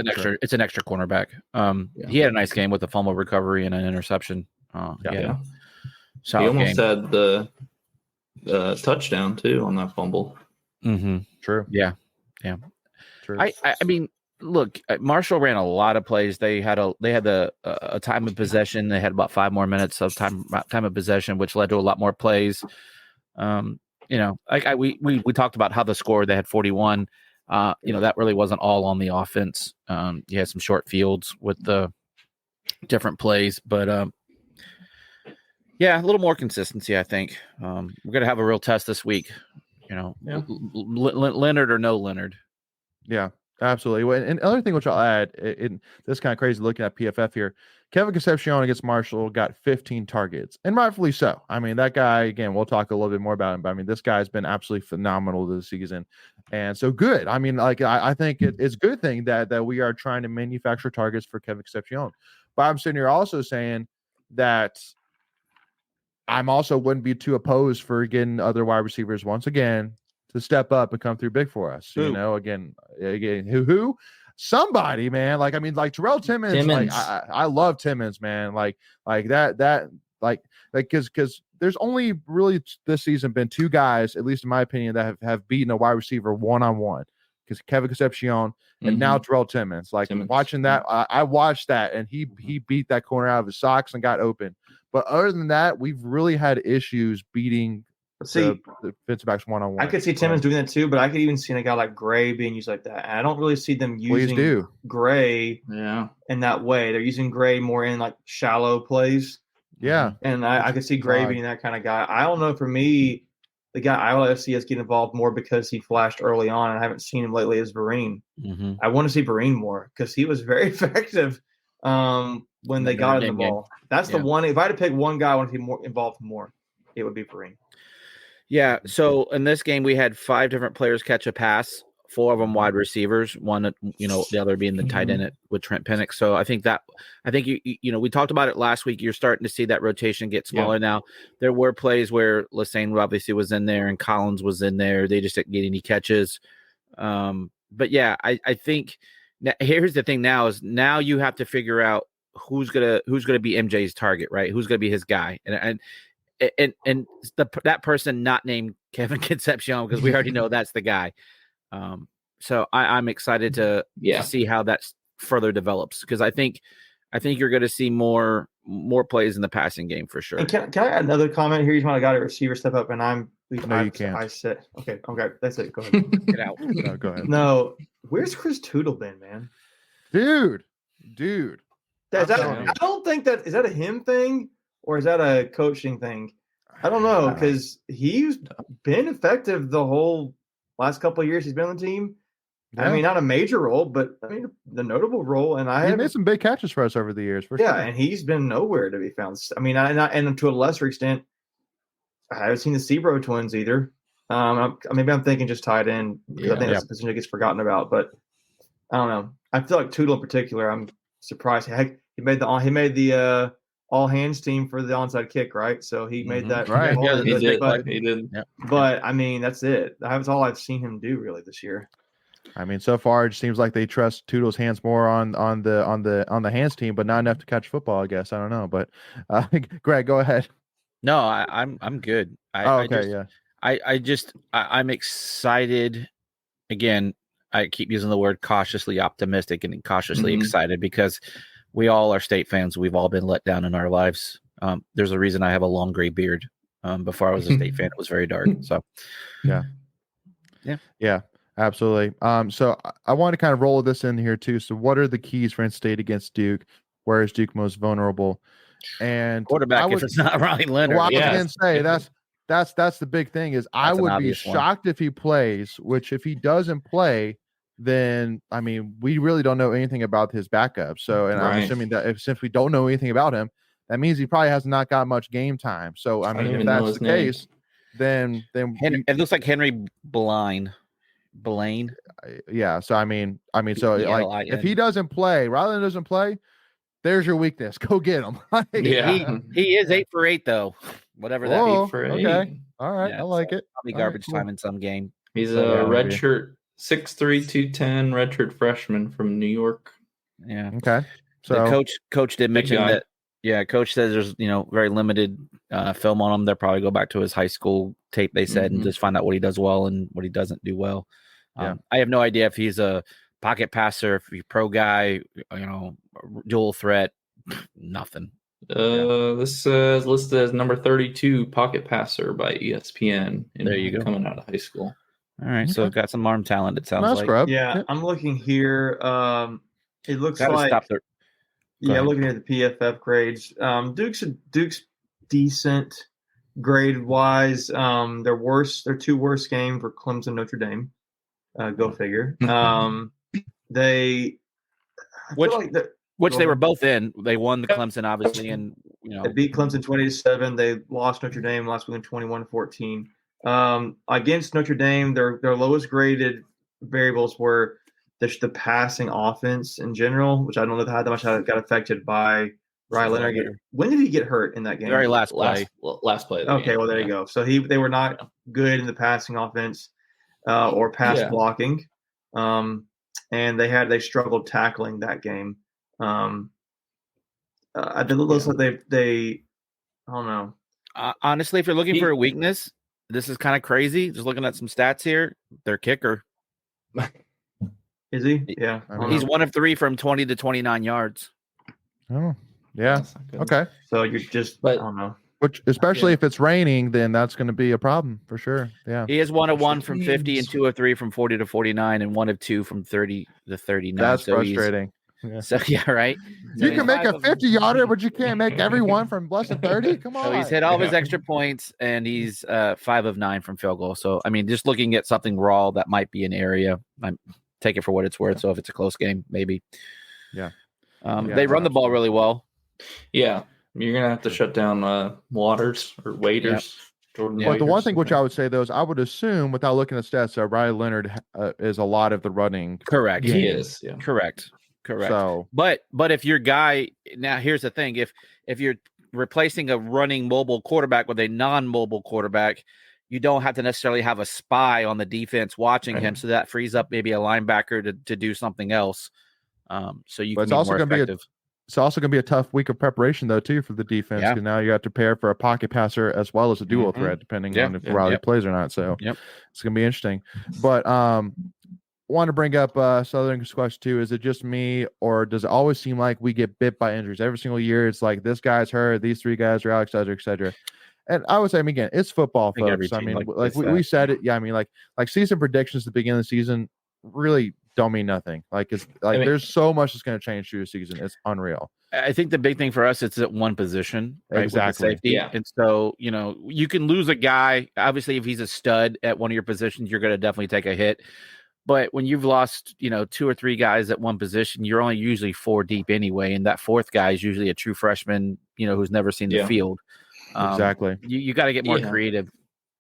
Speaker 3: an extra cornerback. He had a nice game with a fumble recovery and an interception.
Speaker 2: He almost had the touchdown too on that fumble.
Speaker 3: Mm-hmm.
Speaker 1: True.
Speaker 3: Yeah.
Speaker 1: True.
Speaker 3: I mean, look, Marshall ran a lot of plays. They had a time of possession. They had about 5 more minutes of time of possession, which led to a lot more plays. We talked about how the score, they had 41. That really wasn't all on the offense. You had some short fields with the different plays, but a little more consistency, I think. We're going to have a real test this week, Leonard or no Leonard.
Speaker 1: Yeah, absolutely. Well, and other thing which I'll add, this is kind of crazy looking at PFF here. Kevin Concepcion against Marshall got 15 targets, and rightfully so. I mean, that guy, again, we'll talk a little bit more about him, but I mean, this guy's been absolutely phenomenal this season. And so good. I mean, like, I think it's a good thing that we are trying to manufacture targets for Kevin Concepcion. But I'm sitting here also saying that I'm also wouldn't be too opposed for getting other wide receivers once again to step up and come through big for us. Again, who? Somebody, man. Like, I mean, like Terrell Timmons. Like, I love Timmons, man. Like because there's only really this season been 2 guys, at least in my opinion, that have beaten a wide receiver one-on-one. Because Kevin Concepcion and now Terrell Timmons. Like, watching that, I watched that, and he beat that corner out of his socks and got open. But other than that, we've really had issues beating the defensive backs one-on-one.
Speaker 4: I could see Timmons doing that too, but I could even see a guy like Gray being used like that. And I don't really see them using Gray in that way. They're using Gray more in like shallow plays.
Speaker 1: Yeah.
Speaker 4: And I could see Gray being that kind of guy. I don't know. For me, the guy I want to see us get involved more because he flashed early on, and I haven't seen him lately, is Vereen.
Speaker 3: Mm-hmm.
Speaker 4: I want to see Vereen more because he was very effective when they got him the ball. That's the one. If I had to pick one guy I want to be more involved more, it would be Vereen.
Speaker 3: Yeah. So in this game, we had 5 different players catch a pass, 4 of them wide receivers, one, the other being the tight end with Trent Pennick. So I think we talked about it last week. You're starting to see that rotation get smaller now. There were plays where Lassane obviously was in there and Collins was in there. They just didn't get any catches. But yeah, I think here's the thing now is now you have to figure out who's gonna be MJ's target, right? Who's gonna be his guy, and that person not named Kevin Concepcion, because we already know that's the guy. So I'm excited to see how that further develops, because I think you're going to see more plays in the passing game for sure.
Speaker 4: And can I add another comment here? You want to got a receiver step up, and
Speaker 1: you can't.
Speaker 4: I said okay, that's it. Go ahead.
Speaker 3: Get out.
Speaker 1: No, go ahead.
Speaker 4: No, where's Chris Tootle been, man?
Speaker 1: Dude.
Speaker 4: I don't think that is that a him thing or is that a coaching thing? I don't know because he's been effective the whole last couple of years he's been on the team. Yeah. I mean, not a major role, but I mean the notable role. And he
Speaker 1: made some big catches for us over the years. For sure.
Speaker 4: And he's been nowhere to be found. I mean, and to a lesser extent, I haven't seen the Sebro twins either. Maybe I'm thinking just tight end because I think that's a position that gets forgotten about. But I don't know. I feel like Tootle in particular, I'm surprised. Heck, he made the all hands team for the onside kick, right? So he made that.
Speaker 1: Right.
Speaker 2: He did.
Speaker 3: Yeah.
Speaker 4: But I mean, that's it. That's all I've seen him do really this year.
Speaker 1: I mean, so far it seems like they trust Tootle's hands more on the hands team, but not enough to catch football. I guess I don't know. But Greg, go ahead.
Speaker 3: No, I'm good. I'm excited. Again, I keep using the word cautiously optimistic and cautiously excited because we all are State fans. We've all been let down in our lives. There's a reason I have a long gray beard. Before I was a State fan, it was very dark. So,
Speaker 1: yeah, absolutely. So I want to kind of roll this in here too. So, what are the keys for State against Duke? Where is Duke most vulnerable? And
Speaker 3: quarterback, if it's not Riley Leonard.
Speaker 1: Well, I was going to say that's the big thing is I would be shocked if he plays. Which if he doesn't play, then I mean we really don't know anything about his backup. So, and I'm assuming that since we don't know anything about him, that means he probably has not got much game time. So, I mean, if that's the case, then
Speaker 3: it looks like Henry Blaine.
Speaker 1: Yeah. So I mean, so like if he doesn't play, Riley doesn't play. There's your weakness. Go get him.
Speaker 3: He is 8 for 8 though. Whatever that means.
Speaker 1: Okay. All right. I like it.
Speaker 3: Probably garbage time in some game.
Speaker 2: He's a redshirt 6'3", 210 redshirt freshman from New York.
Speaker 3: Yeah.
Speaker 1: Okay. So
Speaker 3: the coach did mention that. Yeah, coach says there's very limited film on him. They'll probably go back to his high school tape. They said and just find out what he does well and what he doesn't do well. I have no idea if he's a pocket passer, if he's a pro guy, dual threat, nothing.
Speaker 2: This is listed as number 32 pocket passer by ESPN.
Speaker 3: There you go.
Speaker 2: Coming out of high school.
Speaker 3: All right, so got some arm talent. It sounds like.
Speaker 1: Scrub.
Speaker 4: Yeah, I'm looking here. It looks like. Looking at the PFF grades. Duke's decent grade wise. Their two worst games were Clemson, Notre Dame. Go figure.
Speaker 3: Which they were both in. They won the Clemson, obviously, and
Speaker 4: they beat Clemson 20-7. They lost Notre Dame last week in 21-14. Against Notre Dame, their lowest graded variables were the passing offense in general, which I don't know how much got affected by Riley Leonard. When did he get hurt in that game?
Speaker 3: Very last play.
Speaker 2: Last play.
Speaker 4: Okay, well there you go. So they were not good in the passing offense or pass blocking, and they struggled tackling that game. It looks like they I don't know.
Speaker 3: Honestly, if you're looking for a weakness, this is kind of crazy. Just looking at some stats here, their kicker.
Speaker 4: Is he? Yeah.
Speaker 3: He's 1 of 3 from 20 to 29 yards.
Speaker 1: Oh, yeah. Okay.
Speaker 4: So you're just, I don't know.
Speaker 1: Which, especially if it's raining, then that's going to be a problem for sure. Yeah.
Speaker 3: He is 1 of 1 from 50 and 2 of 3 from 40 to 49 and 1 of 2 from 30 to 39.
Speaker 1: That's frustrating.
Speaker 3: So, right.
Speaker 1: You can make a 50-yarder, but you can't make everyone from less than 30? Come on.
Speaker 3: So he's hit all of his extra points, and he's 5 of 9 from field goal. So, I mean, just looking at something raw, that might be an area. Take it for what it's worth. Yeah. So if it's a close game, maybe.
Speaker 1: Yeah.
Speaker 3: They run the ball really well.
Speaker 2: Yeah. You're going to have to shut down Waters or Waiters.
Speaker 1: Yeah. But the one thing which I would say, though, is I would assume, without looking at stats, that Riley Leonard is a lot of the running.
Speaker 3: Correct.
Speaker 1: Game.
Speaker 2: He is. Yeah.
Speaker 3: Correct.
Speaker 1: So,
Speaker 3: but if your guy, now here's the thing, if you're replacing a running mobile quarterback with a non-mobile quarterback, you don't have to necessarily have a spy on the defense watching him, so that frees up maybe a linebacker to do something else. So you can be more effective.
Speaker 1: It's also going to be a tough week of preparation, though, too, for the defense. Because now you have to prepare for a pocket passer as well as a dual threat, depending on if Riley plays or not. So it's going to be interesting. But want to bring up Southern's question, too. Is it just me, or does it always seem like we get bit by injuries? Every single year, it's like this guy's hurt, these 3 guys are out, et cetera, et cetera. And I would say, again, it's football, folks. I mean, we said it. Yeah, I mean, like season predictions at the beginning of the season really don't mean nothing. There's so much that's going to change through the season. It's unreal.
Speaker 3: I think the big thing for us is at one position, right? With the
Speaker 1: Exactly.
Speaker 3: safety.
Speaker 2: Yeah.
Speaker 3: And so, you can lose a guy. Obviously, if he's a stud at one of your positions, you're going to definitely take a hit. But when you've lost, 2 or 3 guys at one position, you're only usually 4 deep anyway. And that fourth guy is usually a true freshman, who's never seen the field.
Speaker 1: Exactly.
Speaker 3: You got to get more creative.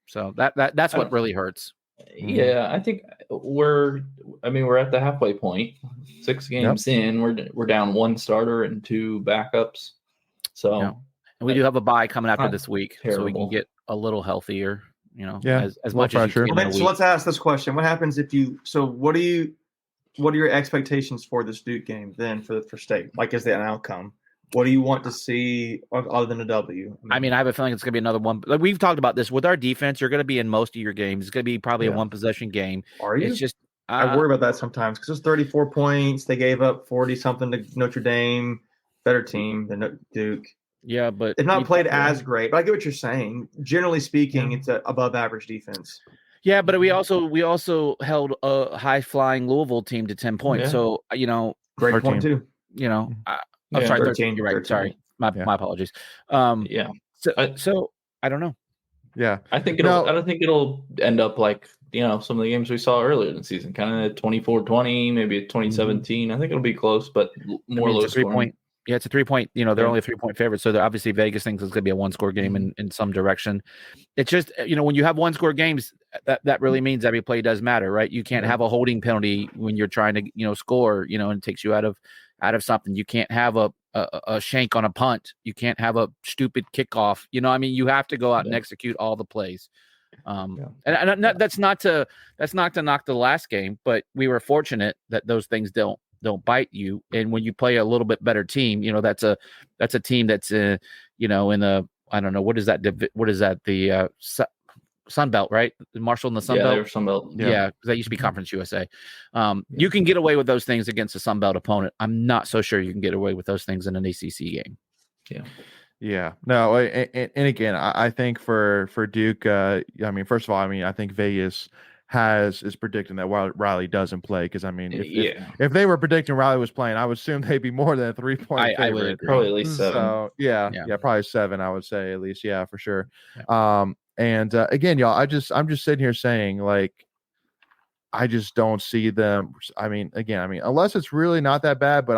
Speaker 3: So that's what really hurts.
Speaker 2: Yeah, I think we're at the halfway point. 6 games in, we're down 1 starter and 2 backups. So,
Speaker 3: and we do have a bye coming after this week, so we can
Speaker 2: terrible.
Speaker 3: get a little healthier. As
Speaker 1: more
Speaker 3: much as you
Speaker 1: pressure.
Speaker 3: can.
Speaker 4: Well, so let's ask this question: what happens if you? So what are your expectations for this Duke game then for state? Like, is that an outcome? What do you want to see other than a W?
Speaker 3: I have a feeling it's going to be another one. Like we've talked about this with our defense. You're going to be in most of your games. It's going to be probably a 1 possession game.
Speaker 4: Are you?
Speaker 3: It's just
Speaker 4: I worry about that sometimes because it's 34 points. They gave up 40 something to Notre Dame, better team than Duke.
Speaker 3: Yeah, but
Speaker 4: it's not played as great. But I get what you're saying. Generally speaking, it's an above average defense.
Speaker 3: Yeah, but we also held a high flying Louisville team to 10 points.
Speaker 2: Yeah.
Speaker 3: So
Speaker 4: great point too.
Speaker 3: I'm sorry,
Speaker 4: 13.
Speaker 3: You're right.
Speaker 4: 13.
Speaker 3: Sorry, my apologies. So I don't know.
Speaker 1: Yeah,
Speaker 2: I think I don't think it'll end up like some of the games we saw earlier in the season, kind of 24-20, maybe 2017. I think it'll be close, but more low scoring.
Speaker 3: Yeah, it's a 3-point. They're only a 3-point favorite, so obviously Vegas thinks it's going to be a 1-score game in some direction. It's just when you have 1-score games, that really means every play does matter, right? You can't have a holding penalty when you're trying to score, and it takes you out of something. You can't have a shank on a punt. You can't have a stupid kickoff. You have to go out and execute all the plays. And that's not to knock the last game, but we were fortunate that those things don't bite you. And when you play a little bit better team, that's a team that's in the, I don't know, what is that? The Sun Belt, right? Marshall in the Sun Belt.
Speaker 2: They were Sun Belt.
Speaker 3: Yeah, because that used to be Conference USA. You can get away with those things against a Sun Belt opponent. I'm not so sure you can get away with those things in an ACC game.
Speaker 1: Yeah. No, and again, I think for Duke, first of all, I think Vegas is predicting that Riley doesn't play because if they were predicting Riley was playing, I would assume they'd be more than a 3-point favorite.
Speaker 3: I would agree.
Speaker 2: Probably at least 7.
Speaker 1: So yeah, probably 7. I would say at least, for sure.
Speaker 3: Yeah.
Speaker 1: And again, y'all, I'm just sitting here saying, like, I just don't see them. Unless it's really not that bad, but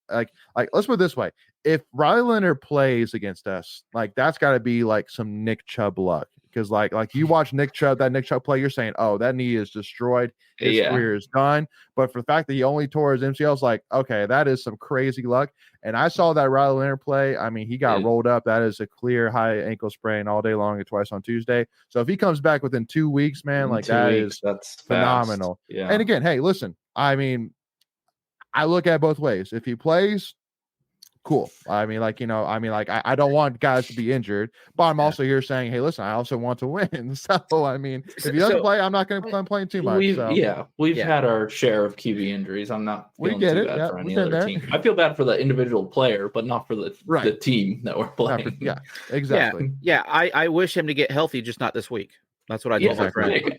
Speaker 1: like let's put it this way: if Riley Leonard plays against us, like that's got to be like some Nick Chubb luck. Because like you watch Nick Chubb play, you're saying, oh, that knee is destroyed. His career is done. But for the fact that he only tore his MCL, it's like, okay, that is some crazy luck. And I saw that Riley Leonard play. He got rolled up. That is a clear high ankle sprain all day long and twice on Tuesday. So if he comes back within 2 weeks, man, that's phenomenal.
Speaker 2: Yeah.
Speaker 1: And again, hey, listen, I look at both ways. If he plays, cool. I don't want guys to be injured, but I'm also here saying, hey, listen, I also want to win. So, if he doesn't play, I'm not going to play too much.
Speaker 2: We've had our share of QB injuries. I'm not feeling too bad for any other team. I feel bad for the individual player, but not for the team that we're playing.
Speaker 1: Exactly.
Speaker 3: Yeah. I wish him to get healthy, just not this week. That's what I told my friend.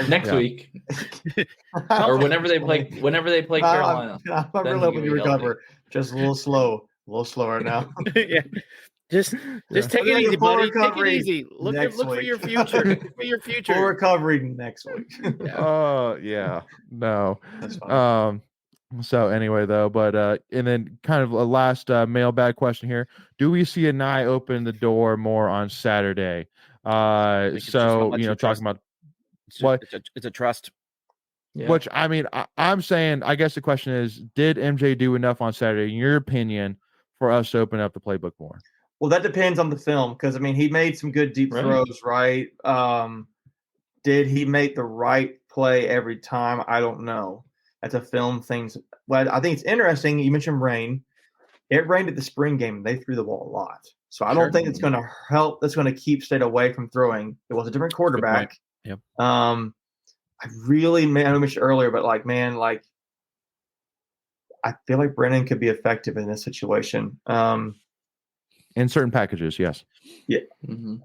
Speaker 2: Next week, or whenever they play Carolina.
Speaker 4: I'm really hoping you recover. Just a little slower now.
Speaker 3: Just take it easy, buddy. Take it easy. Look for your future.
Speaker 4: Full recovery next week.
Speaker 1: Oh yeah, no. That's fine. So anyway, though, but and then kind of a last mailbag question here: do we see Anai open the door more on Saturday? Talking about.
Speaker 3: It's a trust.
Speaker 1: Yeah. Which I'm saying, I guess the question is, did MJ do enough on Saturday, in your opinion, for us to open up the playbook more?
Speaker 4: Well, that depends on the film because he made some good deep throws, right? Did he make the right play every time? I don't know. That's a film thing. But I think it's interesting. You mentioned rain. It rained at the spring game. They threw the ball a lot, so I don't think it's going to help. That's going to keep State away from throwing. It was a different quarterback.
Speaker 3: Yep.
Speaker 4: I mentioned earlier, but I feel like Brennan could be effective in this situation.
Speaker 1: In certain packages, yes.
Speaker 4: Yeah. Mm-hmm.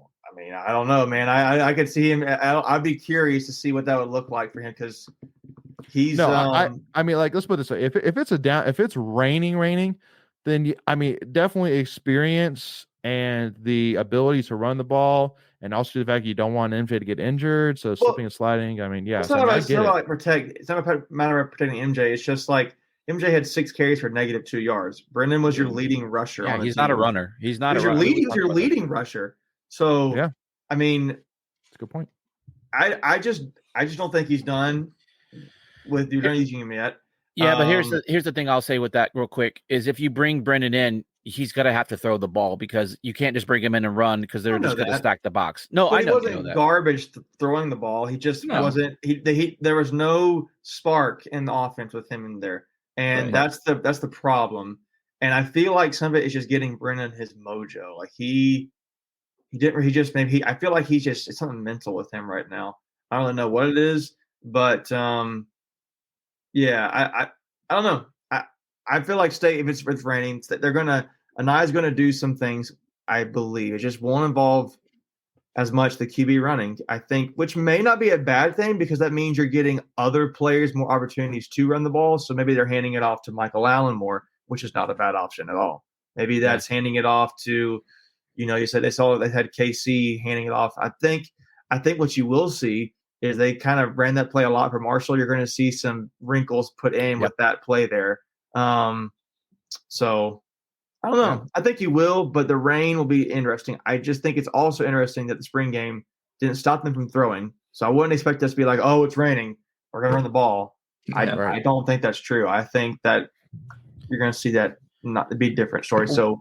Speaker 4: I don't know, man. I could see him. I'd be curious to see what that would look like for him because He's
Speaker 1: No, I mean, like, let's put it this way: if it's raining, then I mean, definitely experience and the ability to run the ball, and also the fact you don't want MJ to get injured, so slipping and sliding. I mean, yeah,
Speaker 4: it's
Speaker 1: so
Speaker 4: not
Speaker 1: I mean,
Speaker 4: about,
Speaker 1: I
Speaker 4: it's
Speaker 1: get
Speaker 4: not
Speaker 1: it.
Speaker 4: about protect. It's not a matter of protecting MJ. It's just like MJ had 6 carries for -2 yards. Brendan was your leading rusher.
Speaker 3: Yeah,
Speaker 4: on the
Speaker 3: he's
Speaker 4: team.
Speaker 3: not a runner. He's not a
Speaker 4: He
Speaker 3: runner.
Speaker 4: was your leading rusher. So
Speaker 1: Yeah.
Speaker 4: I mean,
Speaker 1: That's a good point.
Speaker 4: I just don't think he's done with you're done using him yet.
Speaker 3: Yeah, but here's the thing I'll say with that real quick is if you bring Brendan in, he's gonna have to throw the ball because you can't just bring him in and run because they're just gonna stack the box. No,
Speaker 4: but
Speaker 3: I know
Speaker 4: he wasn't
Speaker 3: that.
Speaker 4: garbage throwing the ball. He just wasn't. There was no spark in the offense with him in there, and that's the problem. And I feel like some of it is just getting Brendan his mojo. Like he didn't. He just maybe I feel like he's just it's something mental with him right now. I don't know what it is, but yeah, I don't know. I feel like if it's raining, they're Anaya's gonna do some things. I believe it just won't involve as much the QB running. I think, which may not be a bad thing because that means you're getting other players more opportunities to run the ball. So maybe they're handing it off to Michael Allen more, which is not a bad option at all. Maybe that's handing it off to, you said they had KC handing it off. I think what you will see is they kind of ran that play a lot for Marshall. You're going to see some wrinkles put in with that play there. So I don't know. Yeah. I think you will, but the rain will be interesting. I just think it's also interesting that the spring game didn't stop them from throwing. So I wouldn't expect us to be like, oh, it's raining, we're going to run the ball. I don't think that's true. I think that you're going to see that not be a different story. So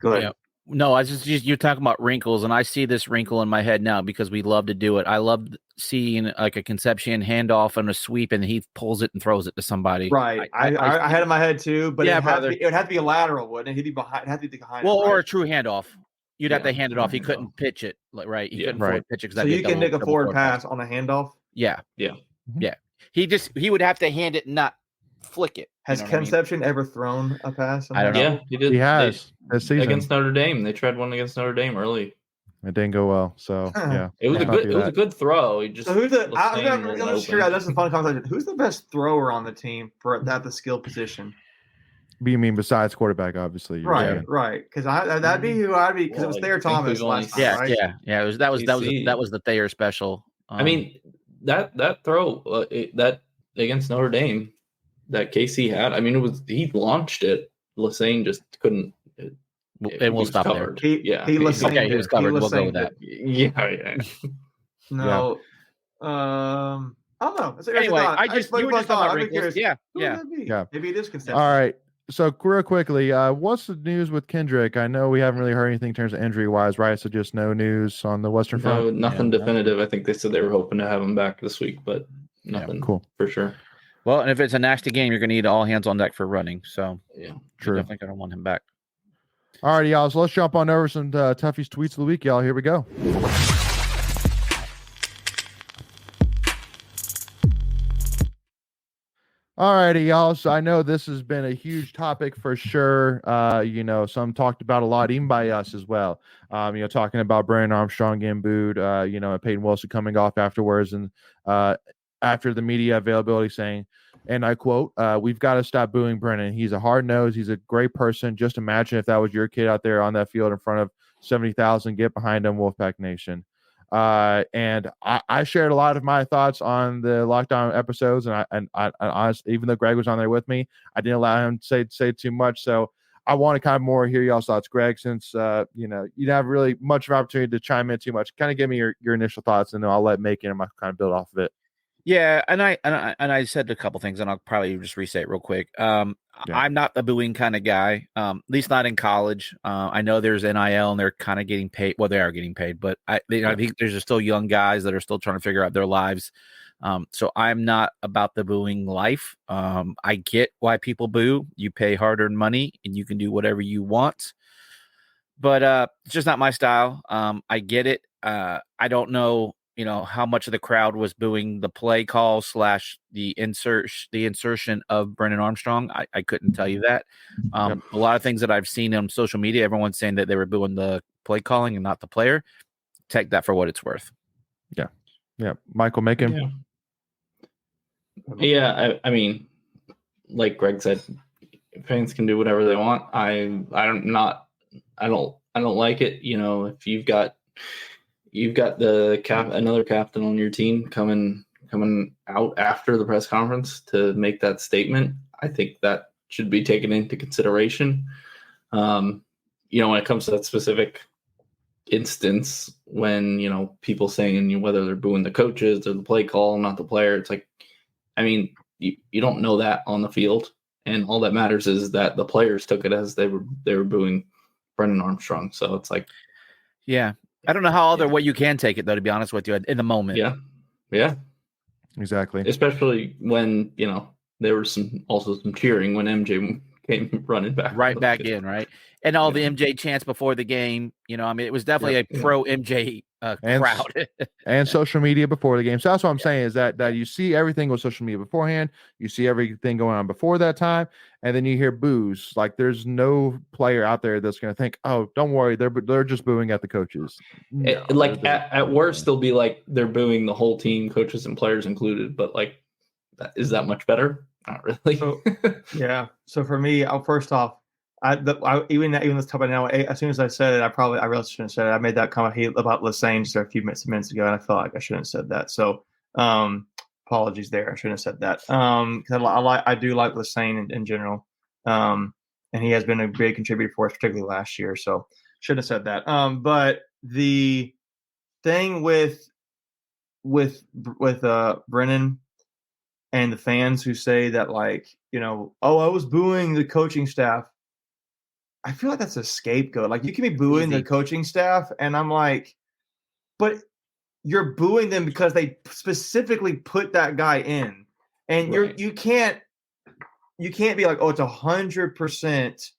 Speaker 4: go ahead.
Speaker 3: Yeah. No, I just you're talking about wrinkles, and I see this wrinkle in my head now because we love to do it. I love seeing like a Concepcion handoff and a sweep, and he pulls it and throws it to somebody.
Speaker 4: Right, I had it in my head too, but it would have to be a lateral, wouldn't it? He'd be behind. It had to be behind.
Speaker 3: Well, or a true handoff. You'd have to hand it off. He couldn't pitch it, right? He couldn't forward pitch it.
Speaker 4: So you can make a forward pass on a handoff.
Speaker 3: Yeah. He would have to hand it, not flick it.
Speaker 4: Has Concepcion ever thrown a pass?
Speaker 3: I don't know.
Speaker 2: Yeah, he did.
Speaker 1: He has this season
Speaker 2: against Notre Dame. They tried one against Notre Dame early.
Speaker 1: It didn't go well. So yeah,
Speaker 2: it was a good throw. He just
Speaker 4: so who's the? I'm just curious. That's a fun conversation. Who's the best thrower on the team at the skill position?
Speaker 1: You mean besides quarterback, obviously?
Speaker 4: Right. Because that'd be who I'd be because it was Thayer Thomas last time. Right?
Speaker 3: Yeah. That was the Thayer special.
Speaker 2: I mean that throw that against Notre Dame that KC had. I mean, he launched it. Lassane just couldn't.
Speaker 3: And we'll stop covered.
Speaker 4: There. He was covered.
Speaker 3: We'll go with that.
Speaker 2: Yeah.
Speaker 4: No. I don't know.
Speaker 3: Anyway, you were just talking about wrinkles. Yeah.
Speaker 4: Maybe it is consistent.
Speaker 1: All right. So real quickly, what's the news with Kendrick? I know we haven't really heard anything in terms of injury wise, right? So just no news on the Western Front.
Speaker 2: No, nothing definitive. I think they said they were hoping to have him back this week, but nothing for sure.
Speaker 3: Well, and if it's a nasty game, you're going to need all hands on deck for running. So
Speaker 2: yeah,
Speaker 1: true.
Speaker 3: Definitely going to want him back.
Speaker 1: All right, y'all. So let's jump on over some Tuffy's tweets of the week, y'all. Here we go. All righty, y'all. So I know this has been a huge topic for sure. Some talked about a lot, even by us as well. Talking about Brandon Armstrong getting booed, and Peyton Wilson coming off afterwards and after the media availability saying, and I quote, "We've got to stop booing Brennan. He's a hard nose. He's a great person. Just imagine if that was your kid out there on that field in front of 70,000. Get behind him, Wolfpack Nation." And I shared a lot of my thoughts on the lockdown episodes, and I honestly, even though Greg was on there with me, I didn't allow him to say too much. So I want to kind of more hear y'all's thoughts, Greg, since you didn't have really much of an opportunity to chime in too much. Kind of give me your initial thoughts, and then I'll let Macon and Michael kind of build off of it.
Speaker 3: Yeah, and I said a couple things, and I'll probably just restate real quick. I'm not the booing kind of guy, at least not in college. I know there's NIL, and they're kind of getting paid. Well, they are getting paid, but I think there's still young guys that are still trying to figure out their lives. So I'm not about the booing life. I get why people boo. You pay hard-earned money, and you can do whatever you want. But it's just not my style. I get it. I don't know. How much of the crowd was booing the play call / the insertion of Brennan Armstrong. I couldn't tell you that. A lot of things that I've seen on social media, everyone's saying that they were booing the play calling and not the player. Take that for what it's worth.
Speaker 1: Yeah. Michael, Macon.
Speaker 2: Yeah, I mean, like Greg said, fans can do whatever they want. I don't like it. You know, if you've got another captain on your team coming out after the press conference to make that statement, I think that should be taken into consideration. When it comes to that specific instance, when people saying whether they're booing the coaches or the play call, not the player, it's like, I mean, you don't know that on the field, and all that matters is that the players took it as they were booing Brendan Armstrong. So it's like,
Speaker 3: yeah, I don't know how other way you can take it though. To be honest with you, in the moment,
Speaker 2: yeah,
Speaker 1: exactly.
Speaker 2: Especially when there was also some cheering when MJ came running back
Speaker 3: in, right, and all the MJ chants before the game. I mean, it was definitely a pro MJ crowd
Speaker 1: and social media before the game. So that's what I'm saying is that you see everything with social media beforehand, you see everything going on before that time, and then you hear boos. Like there's no player out there that's going to think, oh, don't worry, they're just booing at the coaches. No,
Speaker 2: at worst, they'll be like they're booing the whole team, coaches and players included. But like, is that much better? Not really.
Speaker 4: So for me, first off, even this topic now, as soon as I said it, I really shouldn't have said it. I made that comment about Lassane just a few minutes ago, and I felt like I shouldn't have said that. So apologies there. I shouldn't have said that. Because I do like Lassane in general, and he has been a big contributor for us, particularly last year. So shouldn't have said that. But the thing with Brennan and the fans who say that, like, I was booing the coaching staff. I feel like that's a scapegoat. Like, you can be booing the coaching staff, and I'm like, but you're booing them because they specifically put that guy in, and you can't be like, oh, it's 100%.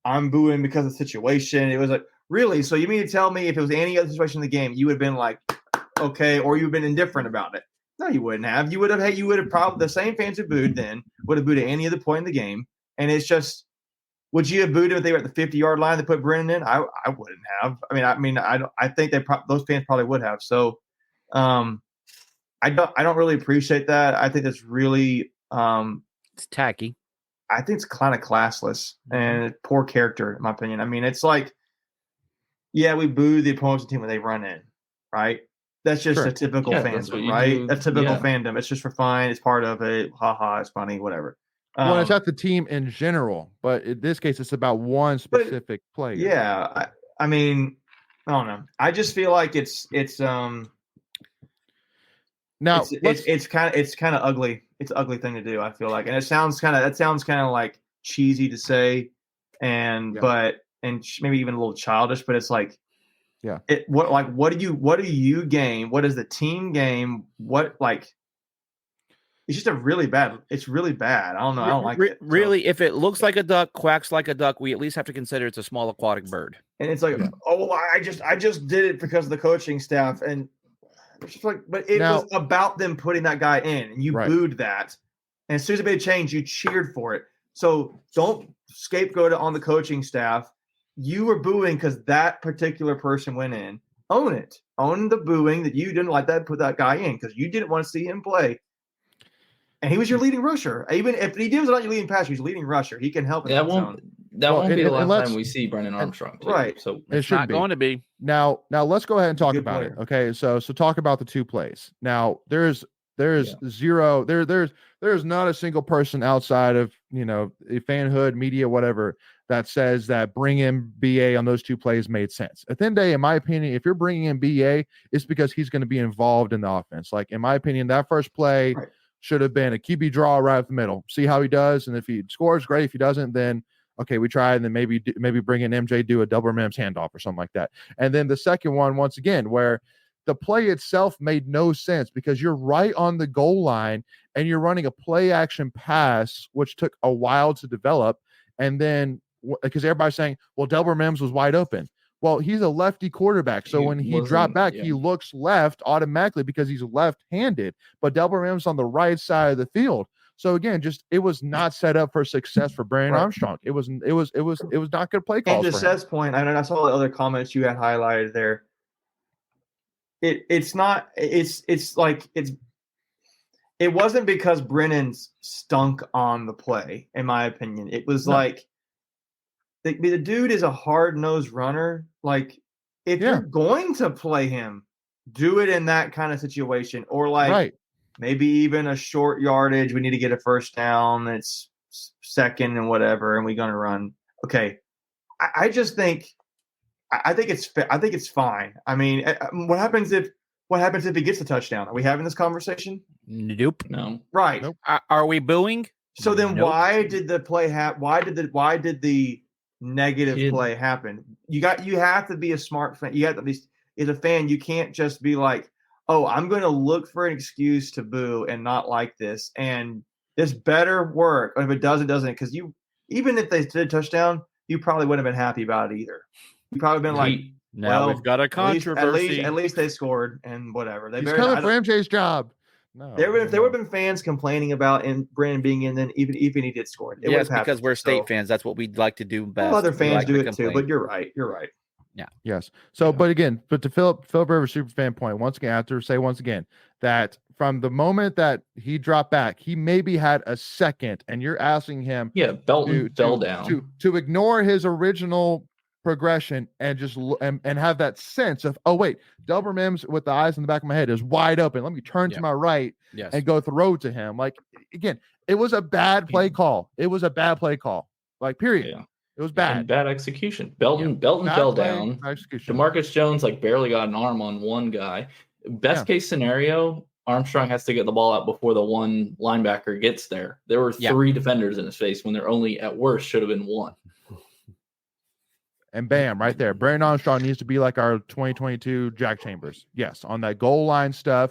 Speaker 4: I'm booing because of the situation. It was like, really? So you mean to tell me if it was any other situation in the game, you would have been like, okay, or you've been indifferent about it? No, you wouldn't have. You would have probably, the same fans who booed then would have booed at any other point in the game. And it's just, would you have booed if they were at the 50-yard line to put Brennan in? I wouldn't have. I think those fans probably would have. So, I don't really appreciate that. I think it's really
Speaker 3: it's tacky.
Speaker 4: I think it's kind of classless and poor character, in my opinion. I mean, it's like, yeah, we boo the opposing team when they run in, right? That's just a typical fandom, right? That's typical fandom. It's just for fun. It's part of it. Ha ha, it's funny, whatever.
Speaker 1: Well, it's not the team in general, but in this case, it's about one specific player.
Speaker 4: Yeah, I mean, I don't know. I just feel like it's now it's kind of ugly. It's an ugly thing to do, I feel like, and that sounds kind of like cheesy to say, and maybe even a little childish, but it's like, what do you gain? What is the team gain? It's just it's really bad. I don't know. I don't like it.
Speaker 3: Really, if it looks like a duck, quacks like a duck, we at least have to consider it's a small aquatic bird.
Speaker 4: And it's like, I just did it because of the coaching staff, and it's just like, but it was about them putting that guy in, and you booed that. And as soon as it made a change, you cheered for it. So don't scapegoat it on the coaching staff. You were booing because that particular person went in. Own it. Own the booing that you didn't like that, put that guy in because you didn't want to see him play. And he was your leading rusher. Even if he was not your leading passer, he's your leading rusher. He can help.
Speaker 2: That won't be the last time we see Brendan Armstrong.
Speaker 4: Right.
Speaker 2: So
Speaker 3: it's not going to be.
Speaker 1: Now let's go ahead and talk about it. Okay. So talk about the two plays. Now there's zero. There's not a single person outside of fanhood, media, whatever, that says that bringing in BA on those two plays made sense. At the end of the day, in my opinion, if you're bringing in BA, it's because he's going to be involved in the offense. Like, in my opinion, that first play should have been a QB draw right up the middle. See how he does, and if he scores, great. If he doesn't, then okay, we try, and then maybe bring in MJ, do a double Mims handoff or something like that. And then the second one, once again, where the play itself made no sense because you're right on the goal line and you're running a play action pass, which took a while to develop. And then because everybody's saying, well, Delbert Mims was wide open. Well, he's a lefty quarterback. So when he dropped back, he looks left automatically because he's left-handed, but Delbert Mims on the right side of the field. So again, it was not set up for success for Brandon Armstrong. It was not good play calls.
Speaker 4: And to Seth's point, I saw the other comments you had highlighted there. It's It wasn't because Brennan stunk on the play, in my opinion. It was like the dude is a hard-nosed runner. Like, if you're going to play him, do it in that kind of situation. Or, like, maybe even a short yardage. We need to get a first down. It's second and whatever, and we're going to run. Okay. I just think – I think it's fine. I mean, what happens if he gets a touchdown? Are we having this conversation?
Speaker 3: Nope.
Speaker 2: No.
Speaker 4: Right.
Speaker 3: Nope. Are we booing?
Speaker 4: So then why did the play happen? Why did the negative play happen? You have to be a smart fan. You have to be, as a fan, you can't just be like, oh, I'm going to look for an excuse to boo and not like this. And this better work. And if it does, it doesn't. Because even if they did a touchdown, you probably wouldn't have been happy about it either. You probably been like,
Speaker 3: now we've got a controversy.
Speaker 4: At least they scored and whatever.
Speaker 1: He's coming for MJ's job. No,
Speaker 4: there would have been fans complaining about Brandon being in, then even he did score.
Speaker 3: Yes, because we're state fans. That's what we'd like to do best.
Speaker 4: Well, other fans do it too, but you're right.
Speaker 3: Yeah.
Speaker 1: Yes. So, but to Philip Rivers super fan point, once again, I have to say once again that from the moment that he dropped back, he maybe had a second, and you're asking him,
Speaker 2: Belton fell down
Speaker 1: to ignore his original progression and just and have that sense of, oh wait, Delbert Mims with the eyes in the back of my head is wide open. Let me turn to my right and go throw to him. Like, again, it was a bad play call. It was a bad play call. Like, period.
Speaker 2: Yeah.
Speaker 1: It was bad.
Speaker 2: And bad execution. Belton fell down. DeMarcus Jones barely got an arm on one guy. Best case scenario, Armstrong has to get the ball out before the one linebacker gets there. There were 3 defenders in his face when there only at worst should have been 1.
Speaker 1: And bam, right there. Brandon Armstrong needs to be like our 2022 Jack Chambers. Yes, on that goal line stuff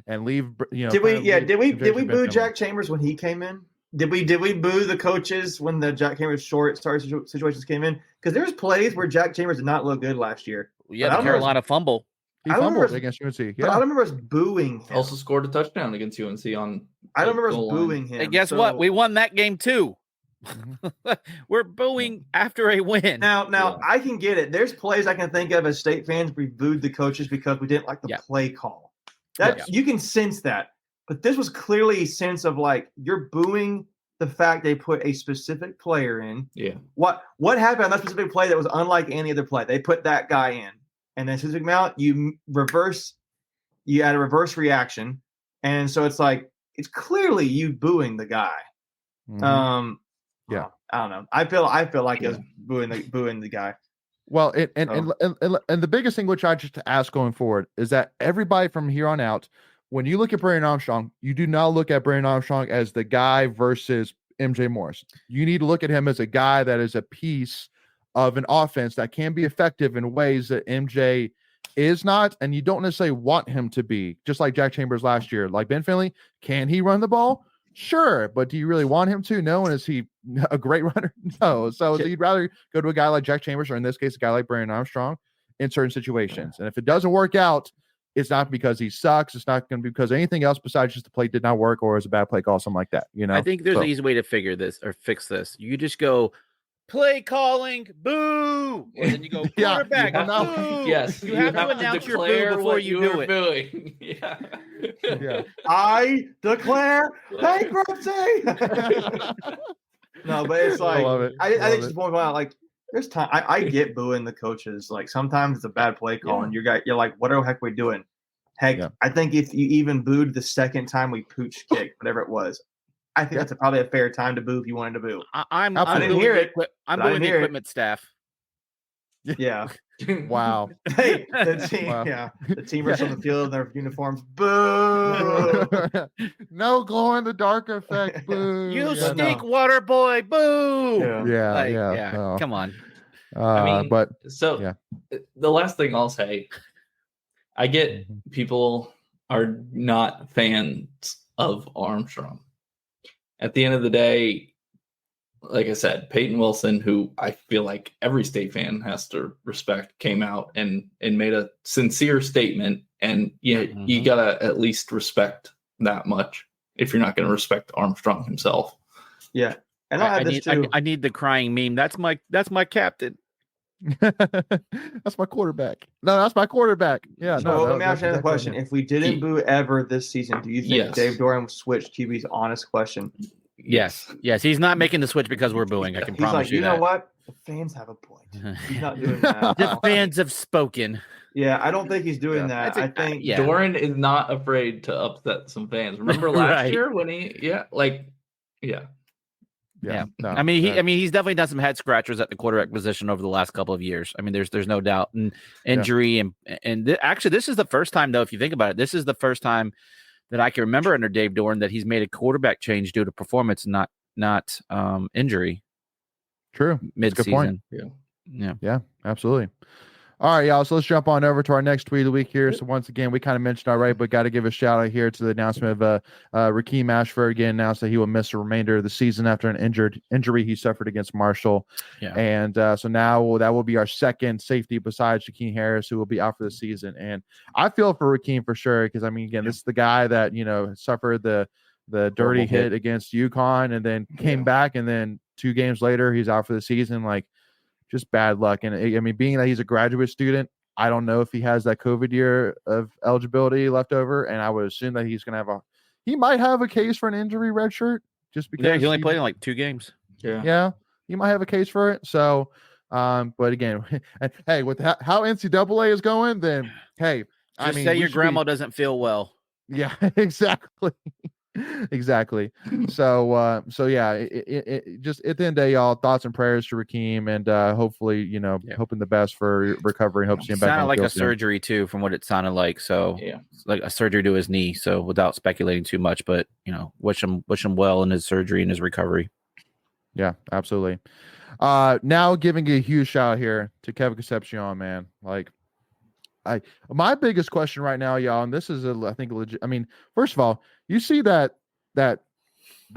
Speaker 1: and leave.
Speaker 4: Did we boo Jack Chambers when he came in? Did we boo the coaches when the Jack Chambers short situations came in? Because there's plays where Jack Chambers did not look good last year.
Speaker 3: Yeah, the Carolina fumble.
Speaker 1: He fumbled against UNC. Yeah.
Speaker 4: But I don't remember us booing him.
Speaker 2: Also scored a touchdown against UNC on.
Speaker 4: I don't remember us booing him.
Speaker 3: And guess what? We won that game too. We're booing after a win.
Speaker 4: Now I can get it. There's plays I can think of as state fans we booed the coaches because we didn't like the play call. You can sense that. But this was clearly a sense of like you're booing the fact they put a specific player in.
Speaker 2: Yeah.
Speaker 4: What happened on that specific play that was unlike any other play? They put that guy in. And then specific amount, you add a reverse reaction. And so it's like it's clearly you booing the guy.
Speaker 1: Mm-hmm.
Speaker 4: I don't know. I feel like it was booing the guy.
Speaker 1: Well, and the biggest thing which I just ask going forward is that everybody from here on out, when you look at Brandon Armstrong, you do not look at Brandon Armstrong as the guy versus MJ Morris. You need to look at him as a guy that is a piece of an offense that can be effective in ways that MJ is not, and you don't necessarily want him to be. Just like Jack Chambers last year, like Ben Finley, can he run the ball? Sure, but do you really want him to? No. And is he a great runner? No. So you'd rather go to a guy like Jack Chambers, or in this case, a guy like Brandon Armstrong in certain situations. And if it doesn't work out, it's not because he sucks. It's not going to be because anything else besides just the play did not work or is a bad play call, something like that.
Speaker 3: I think there's an easy way to figure this or fix this. You just go play calling, boo, and then you go quarterback, boo.
Speaker 2: Yes,
Speaker 3: you have to announce your boo before you do it.
Speaker 2: Booing.
Speaker 1: Yeah.
Speaker 4: I declare bankruptcy. No, but it's like I think it's point out like there's time. I get booing the coaches. Like sometimes it's a bad play call, and you're like, what the heck are we doing? Heck, I think if you even booed the second time we pooch kicked, whatever it was, I think that's probably a fair time to boo if you wanted to boo.
Speaker 3: I didn't hear it. I'm booing the equipment staff.
Speaker 4: Yeah.
Speaker 1: Wow.
Speaker 4: Hey, the team. Wow. Yeah, the teamers on the field in their uniforms. Boo.
Speaker 1: No glow in the dark effect. Boo.
Speaker 3: You stink, water boy. Boo.
Speaker 1: Yeah.
Speaker 3: Come on.
Speaker 2: The last thing I'll say, I get people are not fans of Armstrong. At the end of the day, like I said, Peyton Wilson, who I feel like every state fan has to respect, came out and made a sincere statement. And you gotta at least respect that much if you're not going to respect Armstrong himself.
Speaker 4: Yeah, and I need the crying
Speaker 3: meme. That's my captain.
Speaker 1: That's my quarterback. No, that's my quarterback. Yeah.
Speaker 4: So
Speaker 1: No.
Speaker 4: let me
Speaker 1: that's
Speaker 4: ask you another
Speaker 1: exactly
Speaker 4: question: if we didn't boo ever this season, do you think
Speaker 2: Yes.
Speaker 4: Dave Doran would switch QB's honest question?
Speaker 3: Yes. He's not making the switch because we're booing. I can
Speaker 4: He's
Speaker 3: promise
Speaker 4: like,
Speaker 3: you
Speaker 4: you know
Speaker 3: that.
Speaker 4: what? The fans have a point. He's not doing that.
Speaker 3: The fans have spoken.
Speaker 4: Yeah, I don't think he's doing that. I think
Speaker 3: yeah.
Speaker 2: Doran is not afraid to upset some fans. Remember last
Speaker 3: Right.
Speaker 2: year when yeah.
Speaker 3: Yeah.
Speaker 1: No,
Speaker 3: I mean, he's definitely done some head scratchers at the quarterback position over the last couple of years. I mean, there's no doubt. And injury actually, this is the first time though, if you think about it, this is the first time that I can remember under Dave Doran that he's made a quarterback change due to performance, not injury.
Speaker 1: True.
Speaker 3: Mid-season.
Speaker 1: Yeah, absolutely. All right, y'all. So let's jump on over to our next tweet of the week here. So once again, we kind of mentioned already, but got to give a shout out here to the announcement of Rakeem Ashford again announced that he will miss the remainder of the season after an injury he suffered against Marshall.
Speaker 3: Yeah.
Speaker 1: And so now that will be our second safety besides Shaquem Harris, who will be out for the season. And I feel for Rakeem for sure because I mean, again, this is the guy that suffered the dirty hit against UConn and then came back, and then 2 games later he's out for the season. Like, just bad luck. And I mean, being that he's a graduate student, I don't know if he has that COVID year of eligibility left over. And I would assume that he's going to have he might have a case for an injury red shirt just because
Speaker 3: he only played in like 2 games.
Speaker 1: Yeah. He might have a case for it. So, but again, hey, with how NCAA is going, then, hey,
Speaker 3: I mean, say your grandma doesn't feel well.
Speaker 1: Yeah, exactly. Exactly. So yeah, it just at the end of the day, y'all, thoughts and prayers to Rakeem, and hopefully, hoping the best for recovery. Hope to see him back.
Speaker 3: Sounded like a surgery too, from what it sounded like. So like a surgery to his knee. So without speculating too much, but wish him well in his surgery and his recovery.
Speaker 1: Yeah, absolutely. Now giving a huge shout out here to Kevin Concepcion, man. Like, my biggest question right now, y'all, and this is I think legit. I mean, first of all, you see that the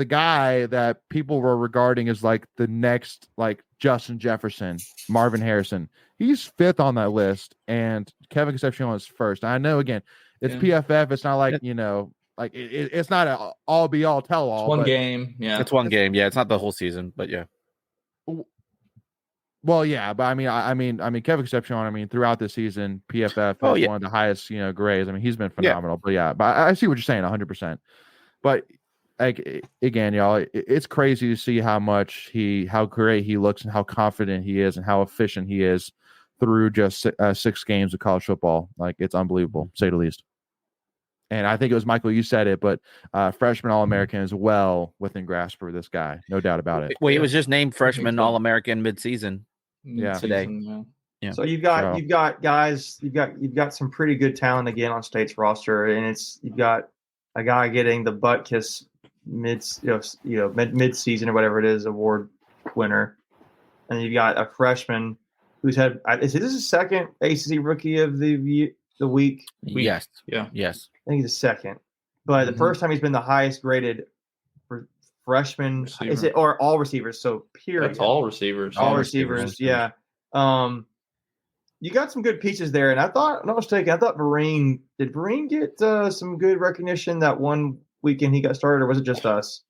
Speaker 1: guy that people were regarding as like the next like Justin Jefferson, Marvin Harrison, he's 5th on that list, and Kevin Concepcion is 1st. I know, again, it's PFF. It's not like like it's not an all be all tell all.
Speaker 2: It's one game,
Speaker 3: It's one game, it's not the whole season, but yeah.
Speaker 1: Well, yeah, but I mean, Kevin Concepcion. I mean, throughout the season, PFF is one of the highest, grades. I mean, he's been phenomenal. But I see what you're saying, 100%. But like again, y'all, it's crazy to see how great he looks and how confident he is and how efficient he is through just 6 games of college football. Like, it's unbelievable, to say the least. And I think it was Michael, you said it, but freshman All-American is well within grasp for this guy, no doubt about it.
Speaker 3: Well, he was just named freshman All-American mid-season. Today.
Speaker 4: Yeah. So you've got guys, you've got some pretty good talent again on State's roster, and you've got a guy getting the butt kiss mid-season or whatever it is award winner, and you've got a freshman who's had is this his 2nd ACC Rookie of the week?
Speaker 3: Yes.
Speaker 4: I think he's the 2nd, but the first time he's been the highest graded freshman receiver. Is it or all receivers? So period.
Speaker 2: That's all receivers.
Speaker 4: All receivers. Yeah. You got some good pieces there, and I thought, not mistaken, I thought Vereen get some good recognition that one weekend he got started, or was it just us?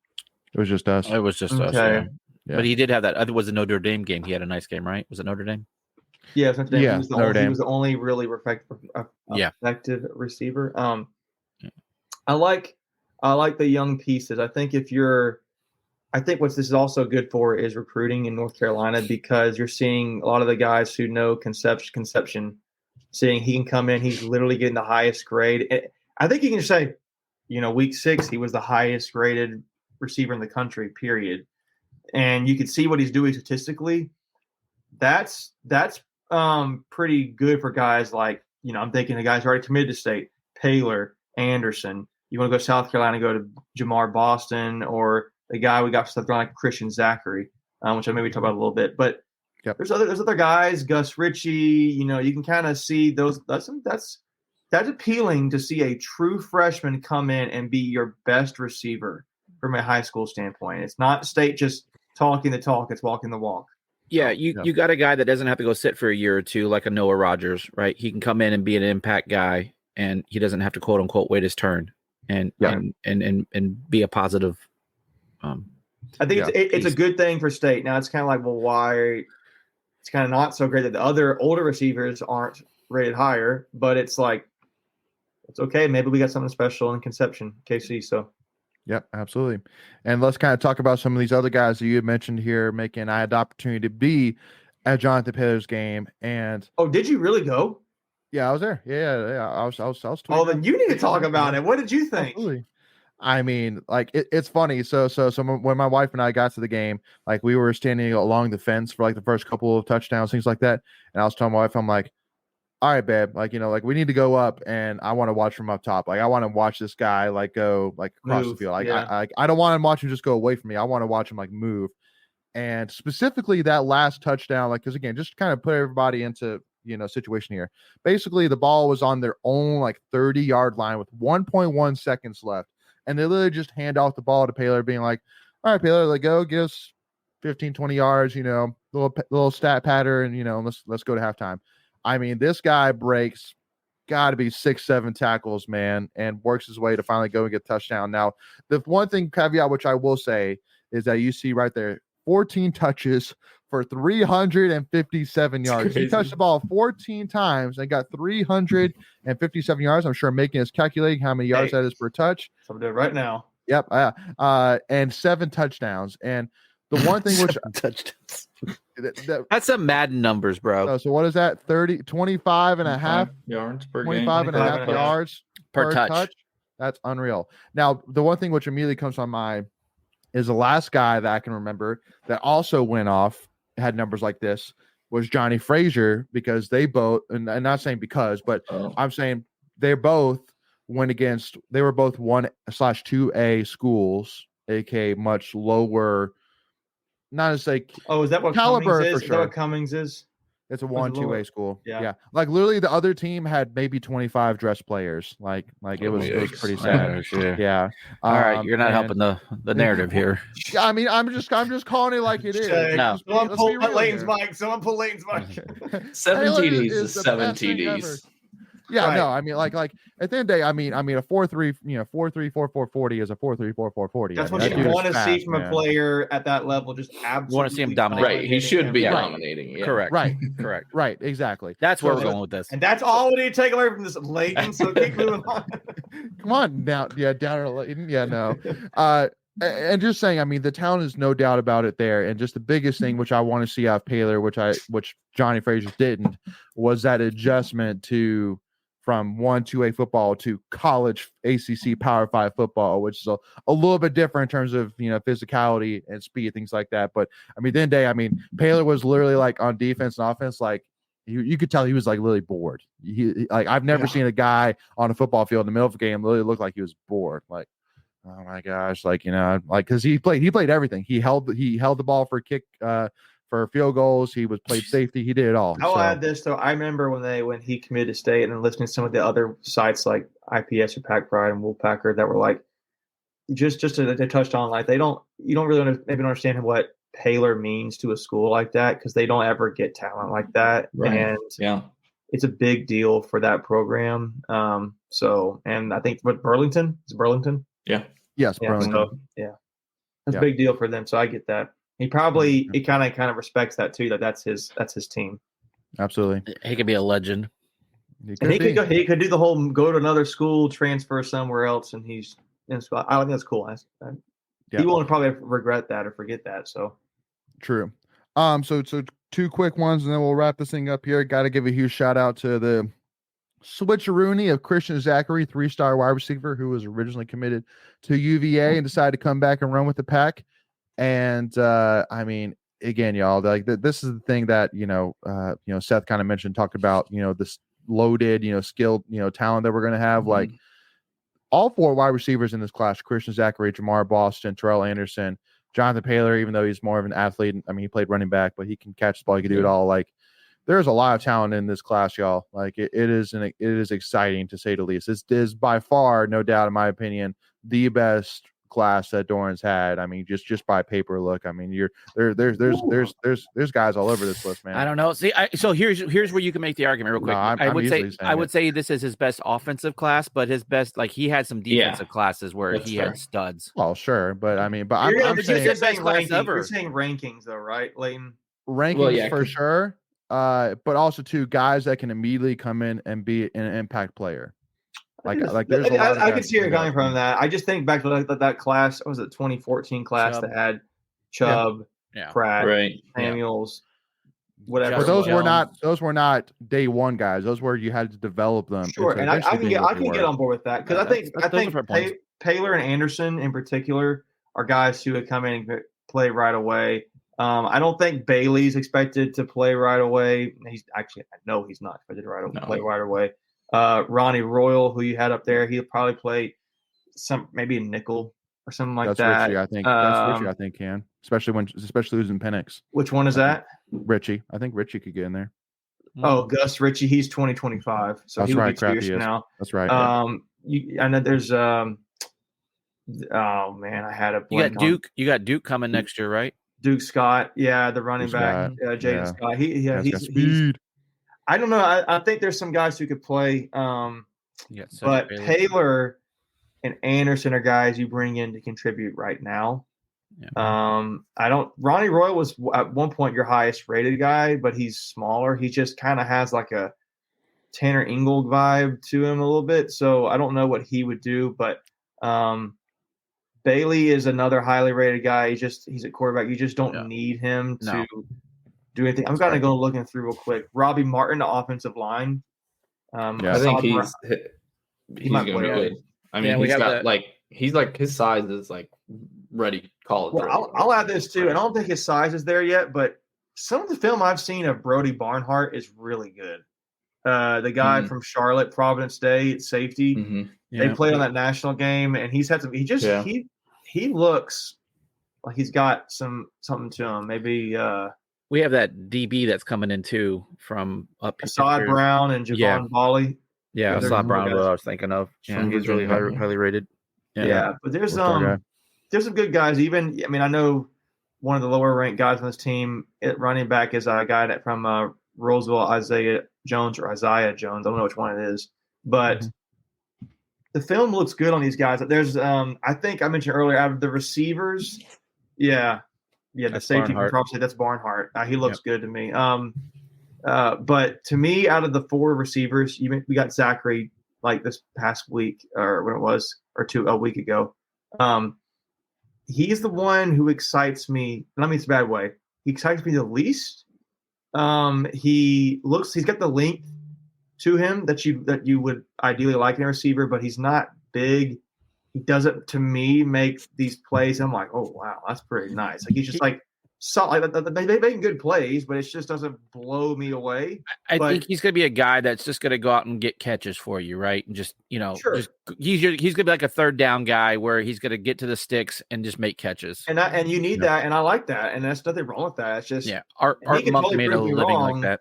Speaker 1: It was just us.
Speaker 3: It was just us. Yeah. But he did have that. Other was the Notre Dame game. He had a nice game, right? Was it Notre Dame?
Speaker 4: Yeah, Notre Dame.
Speaker 1: Yeah,
Speaker 4: he was the only really effective receiver. I like the young pieces. I think what this is also good for is recruiting in North Carolina, because you're seeing a lot of the guys who know Concepcion seeing he can come in. He's literally getting the highest grade. I think you can just say, week 6, he was the highest graded receiver in the country, period. And you can see what he's doing statistically. That's pretty good for guys like, I'm thinking the guys already committed to State, Paylor, Anderson. You want to go to South Carolina, go to Jamar Boston, or the guy we got for stuff like Christian Zachary, which I maybe talk about a little bit. But there's other guys, Gus Ritchie. You can kind of see those. That's appealing to see a true freshman come in and be your best receiver from a high school standpoint. It's not State just talking the talk; it's walking the walk.
Speaker 3: Yeah, you got a guy that doesn't have to go sit for a year or two, like a Noah Rogers, right? He can come in and be an impact guy, and he doesn't have to quote unquote wait his turn and be a positive. I
Speaker 4: think it's a good thing for State. Now it's kind of like, well, why? It's it's kind of not so great that the other older receivers aren't rated higher, but it's like it's okay. Maybe we got something special in Conception, KC. So.
Speaker 1: Yep, absolutely. And let's kind of talk about some of these other guys that you had mentioned here. I had the opportunity to be at Jonathan Taylor's game, and
Speaker 4: did you really go?
Speaker 1: Yeah, I was there. Yeah. I was.
Speaker 4: Oh, then you need to talk about it. What did you think?
Speaker 1: Absolutely. I mean, like it's funny. So when my wife and I got to the game, like we were standing along the fence for like the first couple of touchdowns, things like that. And I was telling my wife, I'm like, all right, babe, like, like we need to go up and I want to watch from up top. Like I want to watch this guy like go like across the field. Like I don't want to watch him just go away from me. I want to watch him like move. And specifically that last touchdown, like, because again, just kind of put everybody into situation here. Basically, the ball was on their own like 30-yard line with 1.1 seconds left. And they literally just hand off the ball to Paylor, being like, all right, Paylor, like go give us 15, 20 yards, little stat pattern, let's go to halftime. I mean, this guy breaks got to be 6-7 tackles, man, and works his way to finally go and get a touchdown. Now, the one thing caveat, which I will say, is that you see right there, 14 touches for 357 yards. He touched the ball 14 times and got 357 yards. I'm sure making is calculating how many yards that is per touch.
Speaker 4: So I'm doing right now.
Speaker 1: Yep. And 7 touchdowns. And the one thing which
Speaker 3: touchdowns. That's some Madden numbers, bro.
Speaker 1: So what is that? 25 and a half
Speaker 2: yards per
Speaker 1: 25
Speaker 2: game.
Speaker 1: and a half yards
Speaker 3: per touch.
Speaker 1: That's unreal. Now, the one thing which immediately comes to my mind is the last guy that I can remember that also went off, had numbers like this, was Johnny Frazier, because they both, and I'm not saying because, but I'm saying they both went against, they were both 1/2A schools, aka much lower, not as like
Speaker 4: is that what
Speaker 1: caliber
Speaker 4: Cummings is?
Speaker 1: for
Speaker 4: Is
Speaker 1: sure.
Speaker 4: that what Cummings is?
Speaker 1: It's a 1-2A school.
Speaker 4: Yeah.
Speaker 1: Like literally the other team had maybe 25 dress players. Like it was pretty sad. Yeah.
Speaker 3: All right. You're not helping the narrative here.
Speaker 1: Yeah. I mean, I'm just calling it like it is.
Speaker 3: No.
Speaker 4: Someone pull Layton's mic. 7
Speaker 2: 7 TDs is 7 TDs.
Speaker 1: Yeah, right. No, I mean, like at the end of the day, I mean, a 4.3, 4.3, 4.40 is a 4.3, 4.40.
Speaker 4: That's what you want to see from a player at that level. Just absolutely.
Speaker 3: You want to see him dominate.
Speaker 2: Right. He should be dominating. Yeah.
Speaker 3: Correct.
Speaker 1: Right. Right. Exactly.
Speaker 3: That's where we're going with this.
Speaker 4: And that's all we need to take away from this, Layton. So keep moving on.
Speaker 1: Come on now. Yeah. Down to Layton. Yeah. No. And just saying, I mean, the talent is no doubt about it there. And just the biggest thing which I want to see out of Paylor, which Johnny Frazier didn't, was that adjustment from 1-2A football to college ACC Power 5 football, which is a little bit different in terms of physicality and speed, things like that. But I mean, at the end of the day, I mean, Paylor was literally like on defense and offense, like you could tell he was like really bored. I've never seen a guy on a football field in the middle of a game literally look like he was bored. Like, oh my gosh, because he played everything. He held the ball for kick, for field goals. He played safety. He did it all.
Speaker 4: I'll add this though. I remember when he committed to state, and then listening to some of the other sites like IPS or Pack Pride and Wolfpacker that were like, they touched on like you don't really maybe understand what Paylor means to a school like that, because they don't ever get talent like that.
Speaker 2: Right.
Speaker 4: And it's a big deal for that program. And I think Burlington.
Speaker 2: Yeah.
Speaker 1: Yes. Burlington.
Speaker 4: So, it's a big deal for them. So I get that. He probably kind of respects that too. That's his team.
Speaker 1: Absolutely.
Speaker 3: He could be a legend.
Speaker 4: He could do the whole go to another school, transfer somewhere else, and he's in school. I think that's cool. He won't probably regret that or forget that. So
Speaker 1: true. So 2 quick ones, and then we'll wrap this thing up here. Got to give a huge shout out to the switcheroony of Christian Zachary, 3-star wide receiver who was originally committed to UVA and decided to come back and run with the Pack. And I mean, again, y'all, like this is the thing that Seth kind of talked about, this loaded, skilled, talent that we're going to have. Mm-hmm. Like all 4 wide receivers in this class: Christian Zachary, Jamar Boston, Terrell Anderson, Jonathan Paylor. Even though he's more of an athlete, I mean, he played running back, but he can catch the ball. He can do it all. Like there's a lot of talent in this class, y'all. Like it is exciting to say the least. This is by far, no doubt, in my opinion, the best class that Doran's had. I mean, just by paper look. I mean, there's guys all over this list, man.
Speaker 3: I don't know. See, so here's where you can make the argument real quick.
Speaker 1: No,
Speaker 3: I would say this is his best offensive class, but his best, like he had some defensive classes where he had studs.
Speaker 1: Well, sure, but I mean, I'm
Speaker 4: saying
Speaker 1: saying
Speaker 4: best class ever. You're saying rankings though, right, Layton?
Speaker 1: Rankings for sure. but also two guys that can immediately come in and be an impact player. Like there's a lot of
Speaker 4: I
Speaker 1: guys
Speaker 4: can see where you're coming from
Speaker 1: that.
Speaker 4: that. I just think back to that class. What was it, 2014 class
Speaker 3: Chubb.
Speaker 4: that had Chubb,
Speaker 3: Yeah.
Speaker 4: Pratt,
Speaker 2: Right.
Speaker 4: Samuels, whatever.
Speaker 1: But those
Speaker 3: Jones.
Speaker 1: were not day one guys. Those were you had to develop them.
Speaker 4: Sure,
Speaker 1: into
Speaker 4: and I
Speaker 1: eventually
Speaker 4: can
Speaker 1: being what they
Speaker 4: get
Speaker 1: were.
Speaker 4: on board with that because
Speaker 3: Yeah,
Speaker 4: I
Speaker 3: those
Speaker 4: think
Speaker 3: are fair points.
Speaker 4: Taylor and Anderson in particular are guys who would come in and play right away. I don't think Bailey's expected to play right away. He's actually, I know he's not expected to play right away. Ronnie Royal, who you had up there, he'll probably play maybe a nickel or something like
Speaker 1: That's
Speaker 4: that.
Speaker 1: Richie, I think. That's Richie, I think can, especially losing Penix.
Speaker 4: Which one is that?
Speaker 1: Richie. I think Richie could get in there.
Speaker 4: Oh, Gus Ritchie, he's 2025, so
Speaker 1: That's
Speaker 4: he would
Speaker 1: right.
Speaker 4: be 2 years from now.
Speaker 1: That's right.
Speaker 4: I know there's oh man, I had a
Speaker 3: You got Duke. You got Duke coming next year, right?
Speaker 4: Duke Scott, yeah, the running back, Jaden Scott. He's
Speaker 1: speed.
Speaker 4: I don't know. I think there's some guys who could play, but Taylor and Anderson are guys you bring in to contribute right now. Yeah. Ronnie Royal was at one point your highest rated guy, but he's smaller. He just kind of has like a Tanner Ingold vibe to him a little bit. So I don't know what he would do, but Bailey is another highly rated guy. He's a quarterback. You just don't need him to do anything. I'm kind of going looking through real quick. Robbie Martin, offensive line.
Speaker 2: I think he's going to be good. I mean, he's his size is like ready. Call it.
Speaker 4: Well, I'll add this too, and I don't think his size is there yet, but some of the film I've seen of Brody Barnhart is really good. The guy from Charlotte, Providence Day, safety. Mm-hmm. Yeah. They played on that national game, and he's had some. He looks like he's got something to him. Maybe
Speaker 3: we have that DB that's coming in too from up.
Speaker 4: Assad Brown and Javon Volley.
Speaker 3: Yeah, Assad Brown. What I was thinking of. Yeah, he's really highly rated.
Speaker 4: Yeah, but there's some good guys. Even I know one of the lower ranked guys on this team at running back is a guy from Roseville, Isaiah Jones. I don't know which one it is, but the film looks good on these guys. There's I think I mentioned earlier out of the receivers, the safety from Prop State, that's Barnhart. He looks good to me. But to me, out of the four receivers, we got Zachary like this past week or when it was a week ago. He's the one who excites me. I mean, it's a bad way. He excites me the least. He's got the length to him that you would ideally like in a receiver, but he's not big. He doesn't, to me, make these plays. I'm like, oh wow, that's pretty nice. Like he's just like they make good plays, but it just doesn't blow me away.
Speaker 3: I think he's going to be a guy that's just going to go out and get catches for you, right? And just sure. He's going to be like a third down guy where he's going to get to the sticks and just make catches.
Speaker 4: And you need that, and I like that, and there's nothing wrong with that. It's just
Speaker 3: Art Monk made a living like that.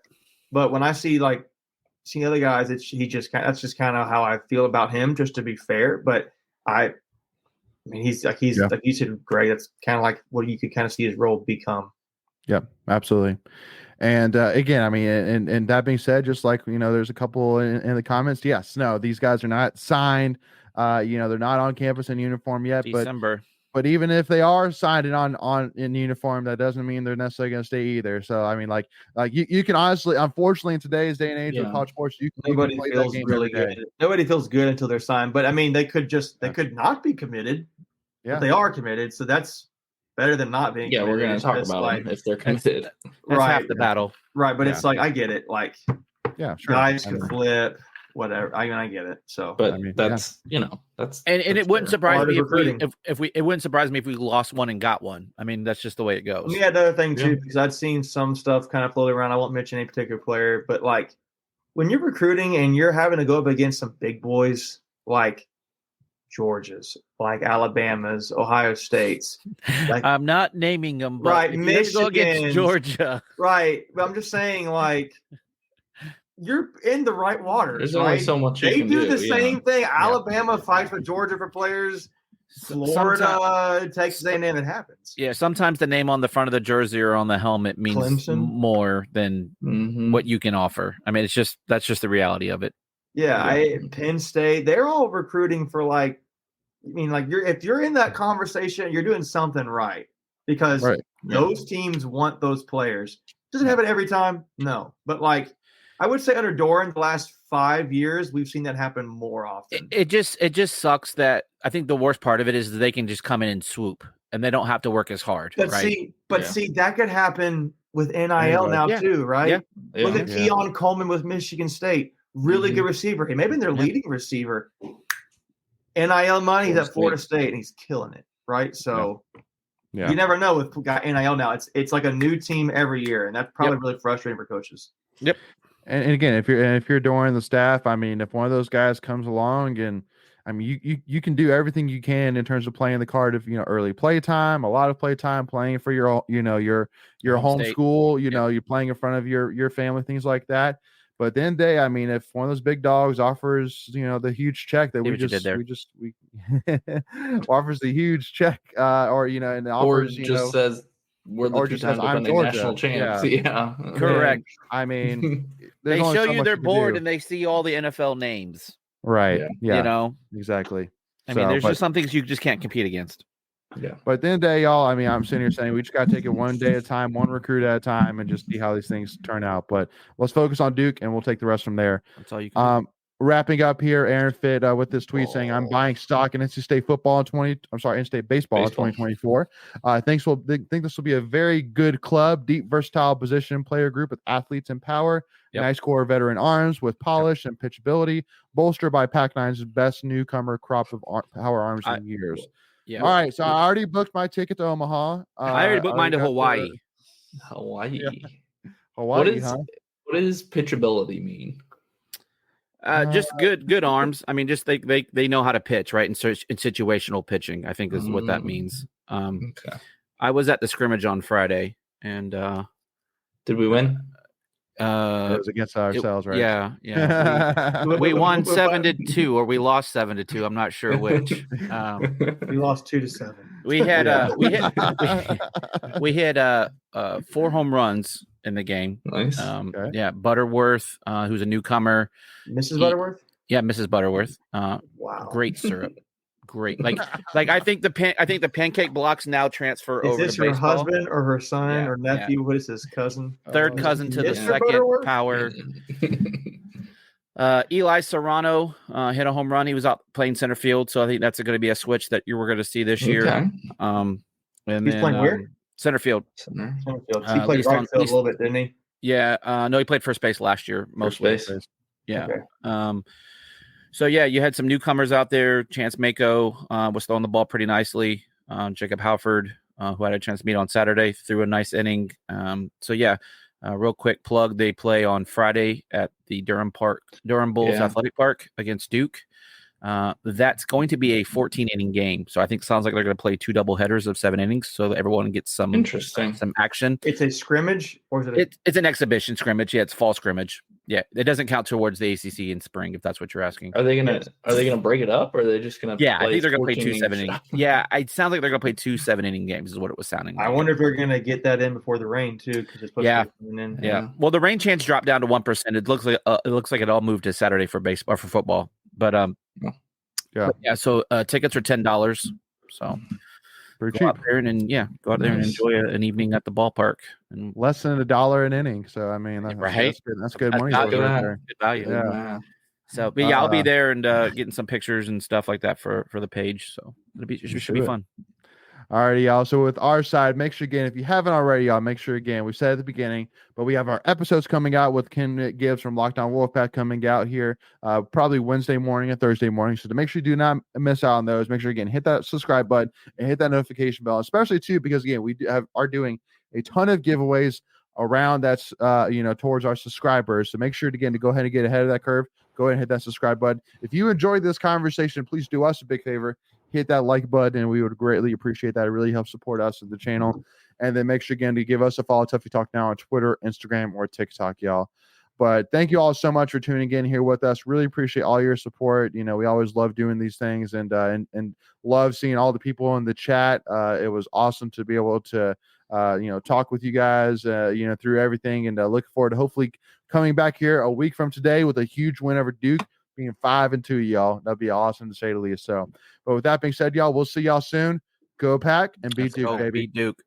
Speaker 4: But when I see other guys, that's just kind of how I feel about him. Just to be fair, but I mean, he's like you said, great. That's kind of like what you could kind of see his role become.
Speaker 1: Yeah, absolutely. And again, I mean, and that being said, just like there's a couple in the comments. Yes, no, these guys are not signed. They're not on campus in uniform yet.
Speaker 3: December.
Speaker 1: But even if they are signed in uniform, that doesn't mean they're necessarily going to stay either. So I mean, like you can honestly, unfortunately, in today's day and age of college sports,
Speaker 4: nobody feels really good. Nobody feels good until they're signed. But I mean, they could not be committed. Yeah, but they are committed, so that's better than not being.
Speaker 2: Yeah, we're going to talk about them if they're committed.
Speaker 3: That's half the battle,
Speaker 4: right? But it's like I get it. Like,
Speaker 1: yeah, sure.
Speaker 4: Guys can flip. Whatever. I mean, I get it. So,
Speaker 2: but that's that's
Speaker 3: and it wouldn't surprise me if it wouldn't surprise me if we lost one and got one. I mean, that's just the way it goes.
Speaker 4: Yeah, the other thing too, because I've seen some stuff kind of floating around. I won't mention any particular player, but like when you're recruiting and you're having to go up against some big boys like Georgia's, like Alabama's, Ohio State's. Like,
Speaker 3: I'm not naming them, but
Speaker 4: right,
Speaker 3: Michigan, go against Georgia,
Speaker 4: right? But I'm just saying, like. You're in the right waters.
Speaker 2: There's only so much
Speaker 4: they do the same thing. Alabama fights with Georgia for players. Florida, Texas A&M, it happens.
Speaker 3: Yeah, sometimes the name on the front of the jersey or on the helmet means Clemson. More than what you can offer. I mean, that's just the reality of it.
Speaker 4: Yeah, Penn State, they're all recruiting for if you're in that conversation, you're doing something right because those teams want those players. Does it happen every time? No. But like I would say under Doran the last 5 years, we've seen that happen more often.
Speaker 3: It just sucks that I think the worst part of it is that they can just come in and swoop and they don't have to work as hard.
Speaker 4: But
Speaker 3: right?
Speaker 4: see, that could happen with NIL
Speaker 1: Anyway.
Speaker 4: now
Speaker 3: Yeah.
Speaker 4: too, right?
Speaker 2: Yeah.
Speaker 4: Look at Keon Coleman with Michigan State. Really good receiver. He may have been their leading receiver. NIL money, he's at Florida State and he's killing it, right? So you never know with NIL now. It's like a new team every year, and that's probably really frustrating for coaches.
Speaker 3: Yep.
Speaker 1: And again, if you're during the staff, I mean, if one of those guys comes along and I mean, you can do everything you can in terms of playing the card of, early play time, a lot of play time, playing for your home
Speaker 3: state.
Speaker 1: school, you're playing in front of your family, things like that. But at the end of the day, I mean, if one of those big dogs offers, the huge check that we offers the huge check, and offers,
Speaker 2: just says we're the two-time defending national champs. Yeah.
Speaker 3: Correct.
Speaker 1: I mean,
Speaker 3: they
Speaker 1: only
Speaker 3: show
Speaker 1: so
Speaker 3: you
Speaker 1: much
Speaker 3: their
Speaker 1: you can
Speaker 3: board
Speaker 1: do.
Speaker 3: and they see all the NFL names.
Speaker 1: Right. Yeah.
Speaker 3: I
Speaker 1: Exactly.
Speaker 3: mean, there's just some things you just can't compete against.
Speaker 2: Yeah.
Speaker 1: But at the end of the day, y'all, I mean, I'm sitting here saying we just got to take it one day at a time, one recruit at a time, and just see how these things turn out. But let's focus on Duke, and we'll take the rest from there.
Speaker 3: That's all you can do.
Speaker 1: Wrapping up here, Aaron Fitt with this tweet saying, "I'm buying stock in NC State football NC State baseball in 2024. Think this will be a very good club, deep, versatile position player group with athletes in power, nice core of veteran arms with polish and pitchability, bolstered by Pac-9's best newcomer crop of power arms in years."
Speaker 3: Yeah.
Speaker 1: All right, so I already booked my ticket to Omaha.
Speaker 3: I already booked mine to Hawaii.
Speaker 2: Hawaii.
Speaker 1: Hawaii,
Speaker 2: what does pitchability mean?
Speaker 3: Just good arms. I mean, just they know how to pitch, right? In situational pitching, I think is what that means.
Speaker 2: Okay.
Speaker 3: I was at the scrimmage on Friday, and
Speaker 2: did we win?
Speaker 1: It was against ourselves, right?
Speaker 3: Yeah. We won 7-2, or we lost 7-2. I'm not sure which.
Speaker 4: We lost 2-7.
Speaker 3: We had we hit 4 home runs in the game.
Speaker 2: Nice.
Speaker 1: Okay.
Speaker 3: Yeah, Butterworth, who's a newcomer.
Speaker 4: Mrs. Butterworth?
Speaker 3: Yeah, Mrs. Butterworth.
Speaker 4: Wow.
Speaker 3: Great syrup. Great. Like I think the pancake blocks now transfer over to baseball.
Speaker 4: Is this her husband or her son or nephew? What is his cousin?
Speaker 3: Third cousin to the second
Speaker 4: Butterworth?
Speaker 3: power. Eli Serrano hit a home run. He was out playing center field, so I think that's going to be a switch that you were going to see this year.
Speaker 2: Okay.
Speaker 3: And
Speaker 4: He's
Speaker 3: then,
Speaker 4: playing where?
Speaker 3: Center field.
Speaker 4: Center field. He played right field a little bit, didn't he?
Speaker 3: Yeah. No, he played first base last year, mostly.
Speaker 2: First base.
Speaker 3: Yeah.
Speaker 4: Okay.
Speaker 3: So yeah, you had some newcomers out there. Chance Mako was throwing the ball pretty nicely. Jacob Halford, who I had a chance to meet on Saturday, threw a nice inning. So yeah, real quick plug: they play on Friday at the Durham Bulls Athletic Park against Duke. That's going to be a 14-inning game. So I think it sounds like they're going to play 2 doubleheaders of 7 innings, so that everyone gets some action.
Speaker 4: It's a scrimmage, or is it?
Speaker 3: It's an exhibition scrimmage. Yeah, it's fall scrimmage. Yeah, it doesn't count towards the ACC in spring, if that's what you're asking.
Speaker 2: Are they gonna break it up, or are they just gonna?
Speaker 3: Yeah, I think they're gonna play 2 7-inning. Yeah, it sounds like they're gonna play 2 7-inning games. Is what it was sounding like.
Speaker 4: I wonder if they're gonna get that in before the rain too, because it's supposed to be in.
Speaker 3: Yeah. Well, the rain chance dropped down to 1%. It looks like it all moved to Saturday for baseball or for football. But so tickets are $10. So
Speaker 1: pretty
Speaker 3: go
Speaker 1: cheap.
Speaker 3: out there and go out there and enjoy an evening at the ballpark. And
Speaker 1: less than $1 an inning. So I mean, that's good money.
Speaker 3: Good value.
Speaker 1: Yeah.
Speaker 3: So, but I'll be there and getting some pictures and stuff like that for the page. So it should be fun.
Speaker 1: All righty, y'all. So with our side, make sure again, if you haven't already, y'all, make sure again, we said at the beginning, but we have our episodes coming out with Ken Gibbs from Lockdown Wolfpack coming out here probably Wednesday morning and Thursday morning. So to make sure you do not miss out on those, make sure again, hit that subscribe button and hit that notification bell, especially too, because again, we are doing a ton of giveaways around that's towards our subscribers. So make sure to go ahead and get ahead of that curve. Go ahead and hit that subscribe button. If you enjoyed this conversation, please do us a big favor. Hit that like button, and we would greatly appreciate that. It really helps support us and the channel. And then make sure again to give us a follow, Tuffy Talk Now on Twitter, Instagram, or TikTok, y'all. But thank you all so much for tuning in here with us. Really appreciate all your support. We always love doing these things and love seeing all the people in the chat. It was awesome to be able to talk with you guys through everything, and look forward to hopefully coming back here a week from today with a huge win over Duke, being 5-2, y'all. That'd be awesome to say the least. So, but with that being said, y'all, we'll see y'all soon. Go Pack and beat Duke, baby.
Speaker 3: Beat Duke.